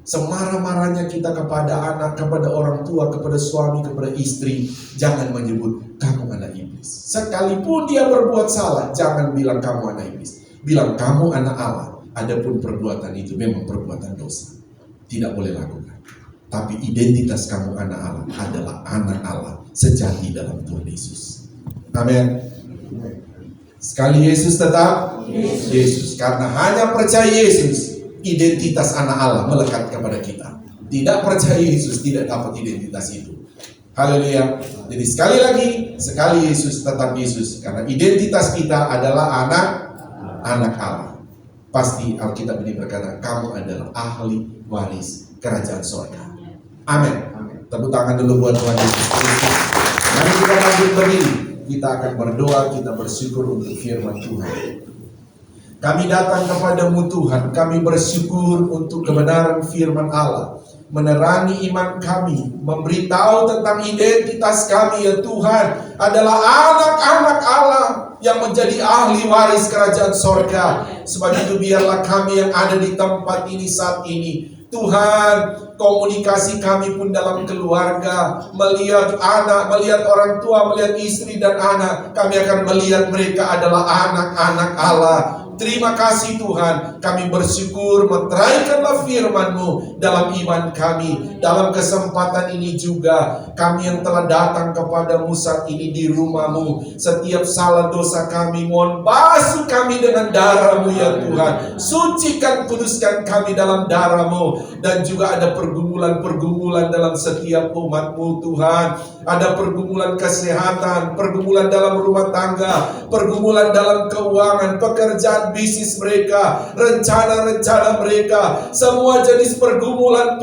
Semarah-marahnya kita kepada anak, kepada orang tua, kepada suami, kepada istri, jangan menyebut kamu anak iblis. Sekalipun dia berbuat salah, jangan bilang kamu anak iblis. Bilang kamu anak Allah. Adapun perbuatan itu memang perbuatan dosa, tidak boleh lakukan. Tapi identitas kamu anak Allah adalah anak Allah sejati dalam Tuhan Yesus. Amin. Sekali Yesus tetap Yesus. Karena hanya percaya Yesus, identitas anak Allah melekat kepada kita. Tidak percaya Yesus tidak dapat identitas itu. Haleluya. Jadi sekali Yesus tetap Yesus. Karena identitas kita adalah anak Allah. Pasti Alkitab ini berkata, kamu adalah ahli waris kerajaan surga. Amin. Tepuk tangan dulu buat Tuhan Yesus Kristus. Mari kita lanjut berdiri. Kita akan berdoa, kita bersyukur untuk firman Tuhan. Kami datang kepadamu Tuhan, kami bersyukur untuk kebenaran firman Allah. Menerangi iman kami, memberitahu tentang identitas kami ya Tuhan adalah anak-anak Allah yang menjadi ahli waris kerajaan sorga. Sebab itu biarlah kami yang ada di tempat ini saat ini, Tuhan, komunikasi kami pun dalam keluarga, melihat anak, melihat orang tua, melihat istri dan anak, kami akan melihat mereka adalah anak-anak Allah. Terima kasih Tuhan, kami bersyukur meteraikanlah firman-Mu dalam iman kami. Dalam kesempatan ini juga, kami yang telah datang kepadamu saat ini di rumah-Mu, setiap salah dosa kami, mohon basuh kami dengan darah-Mu ya Tuhan. Sucikan, kuduskan kami dalam darah-Mu. Dan juga ada pergumulan-pergumulan dalam setiap umat-Mu Tuhan. Ada pergumulan kesehatan, pergumulan dalam rumah tangga, pergumulan dalam keuangan, pekerjaan, bisnis mereka, rencana-rencana mereka, semua jenis pergumulan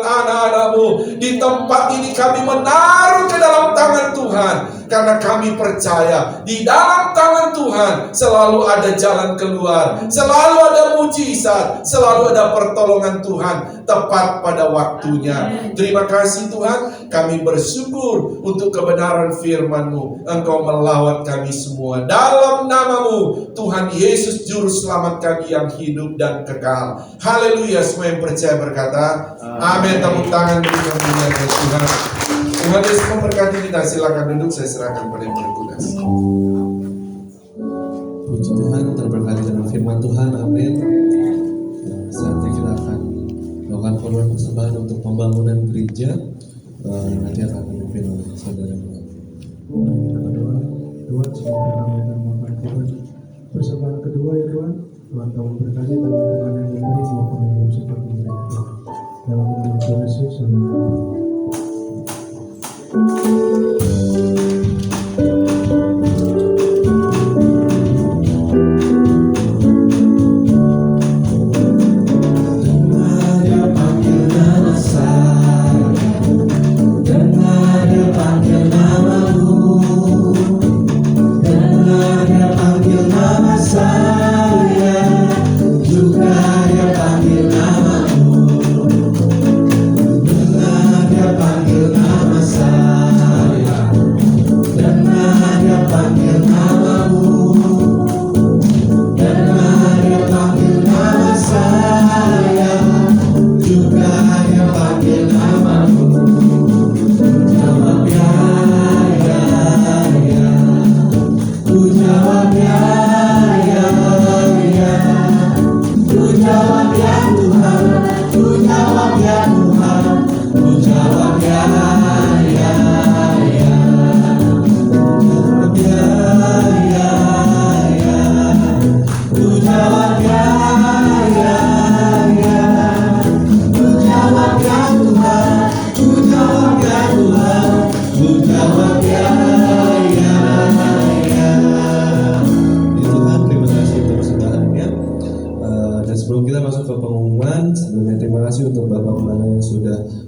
anak-anak-Mu. Di tempat ini kami menaruh ke dalam tangan Tuhan, karena kami percaya di dalam tangan Tuhan selalu ada jalan keluar, selalu ada mujizat, selalu ada pertolongan Tuhan tepat pada waktunya. Terima kasih Tuhan, kami bersyukur untuk kebenaran firman-Mu. Engkau melawat kami semua dalam nama-Mu Tuhan Yesus Juru Selamat kami yang hidup dan kekal. Haleluya. Semua yang percaya berkata amin. Tepuk tangan beri kemuliaan kepada Tuhan. Tuhan Yesus memberkati kita. Silakan duduk, saya serahkan pada yang bertugas. Puji Tuhan, terberkati dengan firman Tuhan. Amin. Saatnya kita akan melakukan korban persembahan untuk pembangunan gereja. Nanti akan dipimpin oleh saudara. Kita berdoa, Tuhan semoga kami akan melakukan Tuhan persembahan kedua ya Tuhan. Tuhan kau memberkati teman-teman yang dengerin maupun yang belum sempat memberikan Tuhan. Dalam nama Tuhan Yesus, amin.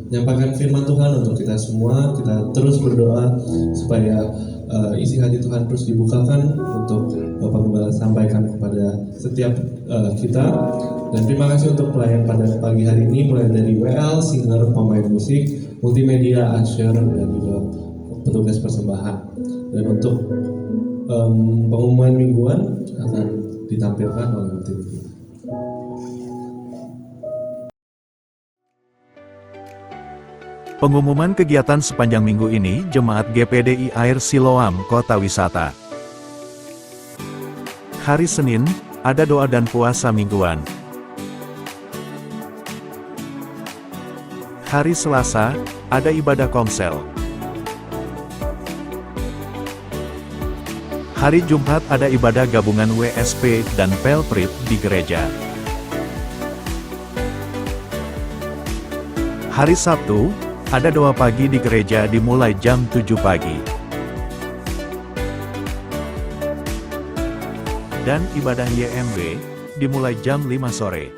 Menyampaikan firman Tuhan untuk kita semua. Kita terus berdoa supaya isi hati Tuhan terus dibukakan untuk Bapak Gembala sampaikan kepada setiap kita. Dan terima kasih untuk pelayan pada pagi hari ini, mulai dari WL, singer, pemain musik, multimedia, usher, dan juga petugas persembahan. Dan untuk pengumuman mingguan akan ditampilkan oleh tim. Pengumuman kegiatan sepanjang minggu ini Jemaat GPDI Air Siloam Kota Wisata. Hari Senin, ada doa dan puasa mingguan. Hari Selasa, ada ibadah komsel. Hari Jumat ada ibadah gabungan WSP dan Pelprit di gereja. Hari Sabtu, ada doa pagi di gereja dimulai jam 7 pagi. Dan ibadah YMB dimulai jam 5 sore.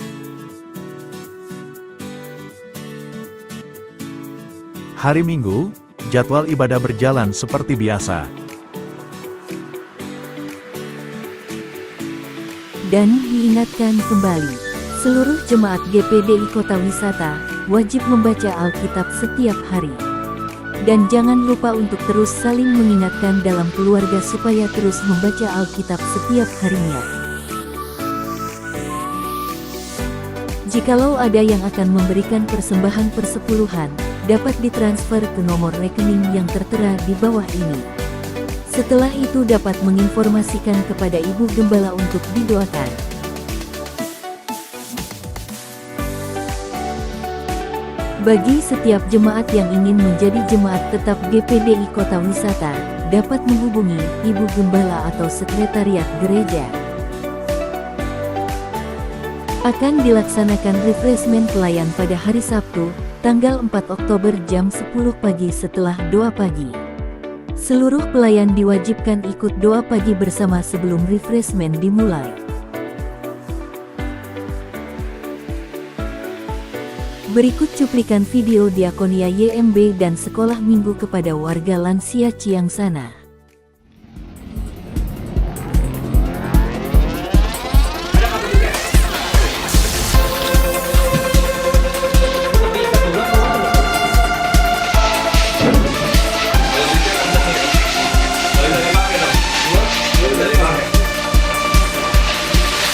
Hari Minggu, jadwal ibadah berjalan seperti biasa. Dan diingatkan kembali, seluruh jemaat GPDI Kota Wisata wajib membaca Alkitab setiap hari. Dan jangan lupa untuk terus saling mengingatkan dalam keluarga supaya terus membaca Alkitab setiap harinya. Jikalau ada yang akan memberikan persembahan persepuluhan, dapat ditransfer ke nomor rekening yang tertera di bawah ini. Setelah itu dapat menginformasikan kepada Ibu Gembala untuk didoakan. Bagi setiap jemaat yang ingin menjadi jemaat tetap GPDI Kota Wisata, dapat menghubungi Ibu Gembala atau Sekretariat Gereja. Akan dilaksanakan refreshment pelayan pada hari Sabtu, tanggal 4 Oktober jam 10 pagi setelah doa pagi. Seluruh pelayan diwajibkan ikut doa pagi bersama sebelum refreshment dimulai. Berikut cuplikan video Diakonia YMB dan Sekolah Minggu kepada warga lansia Ciangsana.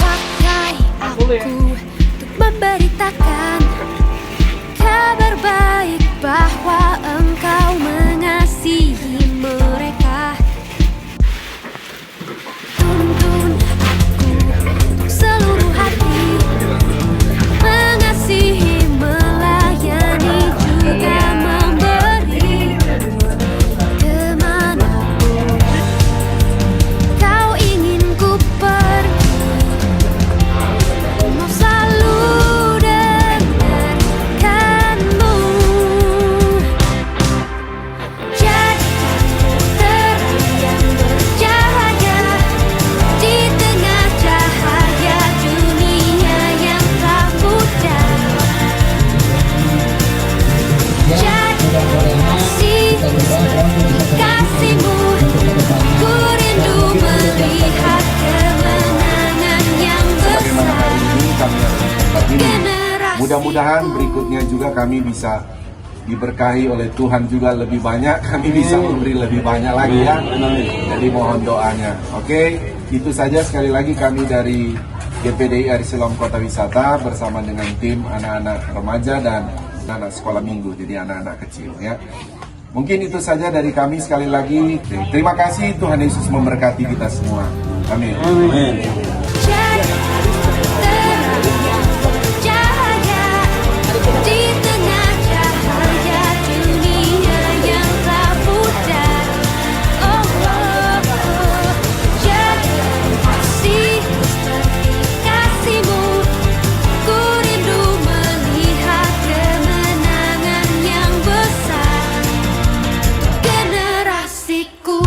Pakai aku untuk memberitakan kabar baik bahwa Engkau mengasihi mereka. Tuntun aku untuk seluruh hati, mengasihi, melayani, juga memberi. Kemanapun Kau ingin ku pergi, mau selalu dengarkanmu. Jadikan terang yang bercahaya di tengah cahaya dunia yang tak pudar. Jadikan kasih-kasih-Mu, ku rindu melihat kemenangan yang besar. Generasi Mudah-mudahan berikutnya juga kami bisa diberkahi oleh Tuhan juga lebih banyak, kami bisa memberi lebih banyak lagi ya. Jadi mohon doanya. Oke, itu saja sekali lagi kami dari GPDI Air Siloam Kota Wisata bersama dengan tim anak-anak remaja dan anak sekolah minggu, jadi anak-anak kecil ya. Mungkin itu saja dari kami sekali lagi. Terima kasih, Tuhan Yesus memberkati kita semua. Amin. di tengah cahaya dunia yang tak pudar. Oh, oh, oh. Jadikan kasih seperti kasih-Mu, ku rindu melihat kemenangan yang besar generasiku.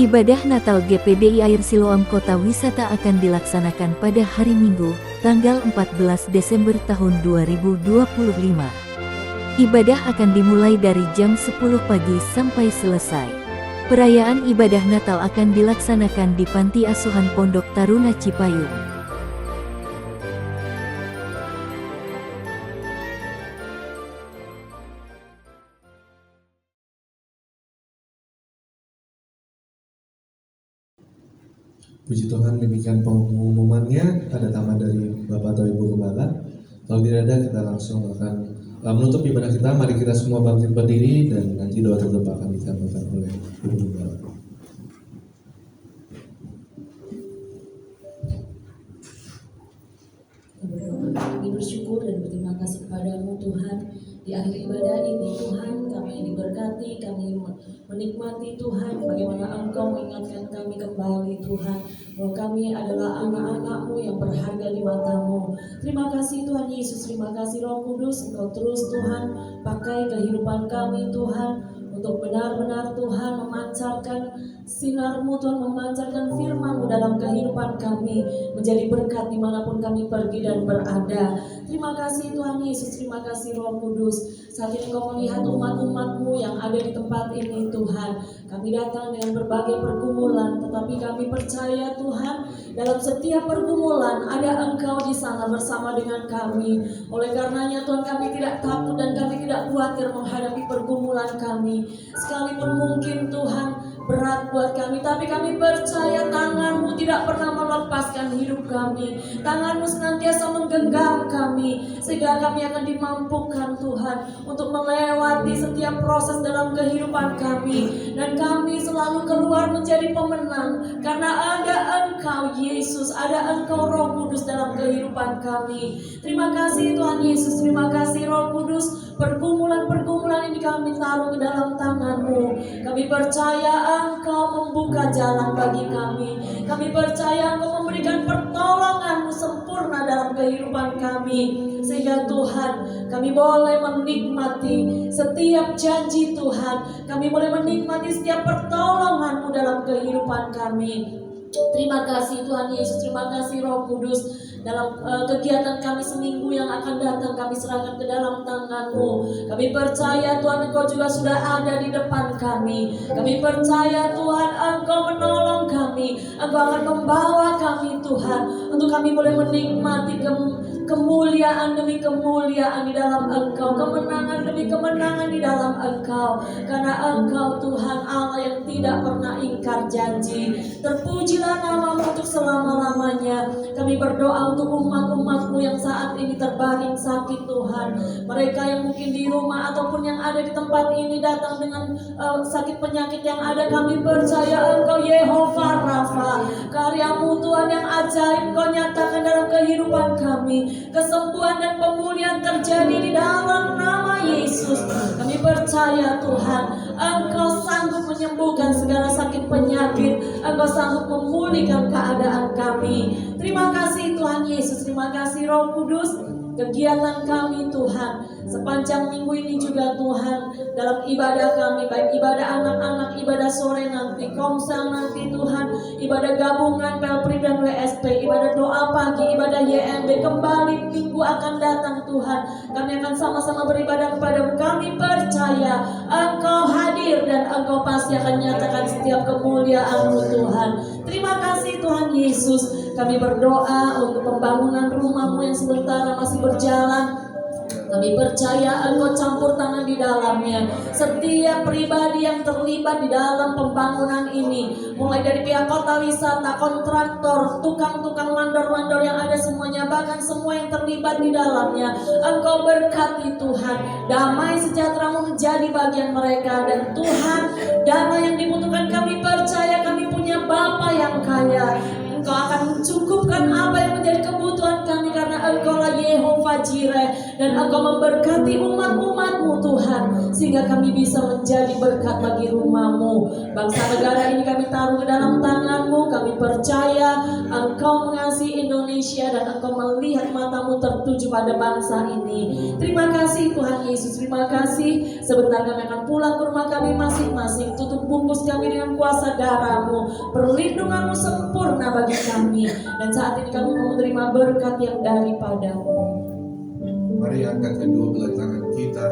Ibadah Natal GPDI Air Siloam Kota Wisata akan dilaksanakan pada hari Minggu, tanggal 14 Desember tahun 2025. Ibadah akan dimulai dari jam 10 pagi sampai selesai. Perayaan ibadah Natal akan dilaksanakan di Panti Asuhan Pondok Taruna Cipayung. Puji Tuhan, demikian pengumumannya. Ada tambahan dari Bapak atau Ibu Gembala? Kalau tidak ada, kita langsung akan menutup ibadah kita. Mari kita semua bangkit berdiri dan nanti doa tutup akan disampaikan oleh Ibu Gembala. Kami bersyukur dan berterima kasih kepadamu Tuhan. Di akhir ibadah ini Tuhan, kami diberkati, kami menikmati Tuhan bagaimana Engkau mengingatkan kami kembali Tuhan, bahwa kami adalah anak-anak-Mu yang berharga di mata-Mu. Terima kasih Tuhan Yesus, terima kasih Roh Kudus, Engkau terus Tuhan pakai kehidupan kami Tuhan, untuk benar-benar Tuhan memancarkan sinar-Mu Tuhan, memancarkan firman-Mu dalam kehidupan kami, menjadi berkat dimanapun kami pergi dan berada. Terima kasih Tuhan Yesus, terima kasih Roh Kudus. Saat ini Engkau melihat umat-umat-Mu yang ada di tempat ini Tuhan. Kami datang dengan berbagai pergumulan, tetapi kami percaya Tuhan, dalam setiap pergumulan ada Engkau di sana bersama dengan kami. Oleh karenanya Tuhan, kami tidak takut dan kami tidak khawatir menghadapi pergumulan kami. Sekalipun mungkin Tuhan berat buat kami, tapi kami percaya tangan-Mu tidak pernah melepaskan hidup kami. Tangan-Mu senantiasa menggenggam kami, sehingga kami akan dimampukan Tuhan untuk melewati setiap proses dalam kehidupan kami, dan kami selalu keluar menjadi pemenang karena ada Engkau Yesus, ada Engkau Roh Kudus dalam kehidupan kami. Terima kasih Tuhan Yesus, terima kasih Roh Kudus. Pergumulan-pergumulan ini kami taruh ke dalam tangan-Mu. Kami percaya Engkau membuka jalan bagi kami. Kami percaya Engkau memberikan pertolongan-Mu sempurna dalam kehidupan kami, sehingga Tuhan, kami boleh menikmati setiap janji Tuhan. Kami boleh menikmati setiap pertolongan-Mu dalam kehidupan kami. Terima kasih Tuhan Yesus, terima kasih Roh Kudus. Dalam kegiatan kami seminggu yang akan datang, kami serahkan ke dalam tangan-Mu. Kami percaya Tuhan, Engkau juga sudah ada di depan kami. Kami percaya Tuhan, Engkau menolong kami, Engkau akan membawa kami Tuhan, untuk kami boleh menikmati kemuliaan demi kemuliaan di dalam Engkau, kemenangan demi kemenangan di dalam Engkau, karena Engkau Tuhan Allah yang tidak pernah ingkar janji. Terpujilah nama-Mu untuk selama-lamanya. Kami berdoa untuk umat-umat-Mu yang saat ini terbaring sakit Tuhan, mereka yang mungkin di rumah ataupun yang ada di tempat ini datang dengan sakit penyakit yang ada. Kami percaya Engkau Yehova Rafa, karya-Mu Tuhan yang ajaib Kau nyatakan dalam kehidupan kami. Kesembuhan dan pemulihan terjadi di dalam nama Yesus. Kami percaya Tuhan, Engkau sanggup menyembuhkan segala sakit penyakit, Engkau sanggup memulihkan keadaan kami. Terima kasih Tuhan Yesus, terima kasih Roh Kudus. Kegiatan kami Tuhan sepanjang minggu ini juga Tuhan, dalam ibadah kami, baik ibadah anak-anak, ibadah sore nanti, komsel nanti Tuhan, ibadah gabungan Pelpri dan WSP, ibadah doa pagi, ibadah YMB, kembali minggu akan datang Tuhan, kami akan sama-sama beribadah kepada-Mu. Kami percaya Engkau hadir dan Engkau pasti akan nyatakan setiap kemuliaan-Mu Tuhan. Terima kasih Tuhan Yesus. Kami berdoa untuk pembangunan rumah-Mu yang sementara masih berjalan. Kami percaya Engkau campur tangan di dalamnya. Setiap pribadi yang terlibat di dalam pembangunan ini, mulai dari pihak kota wisata, kontraktor, tukang-tukang mandor-mandor yang ada semuanya, bahkan semua yang terlibat di dalamnya, Engkau berkati Tuhan. Damai sejahtera-Mu menjadi bagian mereka. Dan Tuhan, dana yang dibutuhkan kami percaya kami punya Bapa yang kaya. Engkau Engkau akan mencukupkan apa yang menjadi kebutuhan kami, karena Engkaulah Yehova Jireh, dan Engkau memberkati umat-umat-Mu Tuhan, sehingga kami bisa menjadi berkat bagi rumah-Mu. Bangsa negara ini kami taruh ke dalam tangan-Mu. Kami percaya Engkau mengasihi Indonesia dan Engkau melihat mata-Mu tertuju pada bangsa ini. Terima kasih Tuhan Yesus, terima kasih. Sebentar kami akan pulang ke rumah kami masing-masing. Tutup bungkus kami dengan kuasa darah-Mu, perlindungan-Mu sempurna bagi kami. Dan saat ini kami mau menerima berkat yang daripada-Mu. Mari angkat kedua belah tangan kita.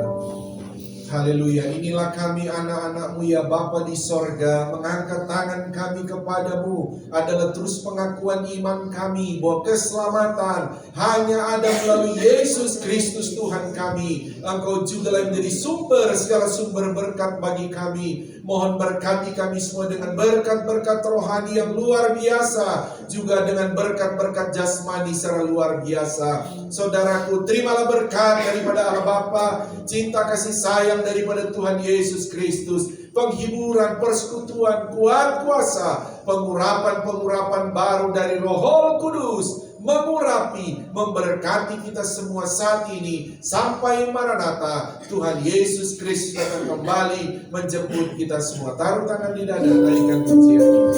Haleluya, inilah kami anak-anak-Mu ya Bapa di sorga. Mengangkat tangan kami kepadamu adalah terus pengakuan iman kami bahwa keselamatan hanya ada melalui Yesus Kristus Tuhan kami. Engkau juga yang menjadi sumber segala sumber berkat bagi kami. Mohon berkati kami semua dengan berkat-berkat rohani yang luar biasa, juga dengan berkat-berkat jasmani secara luar biasa. Saudaraku, terimalah berkat daripada Allah Bapa, cinta kasih sayang daripada Tuhan Yesus Kristus, penghiburan, persekutuan, kuat kuasa, pengurapan-pengurapan baru dari Roh Kudus, mengurapi, memberkati kita semua saat ini sampai Maranatha. Tuhan Yesus Kristus akan kembali menjemput kita semua. Taruh tangan di dada, naikkan pujian ini.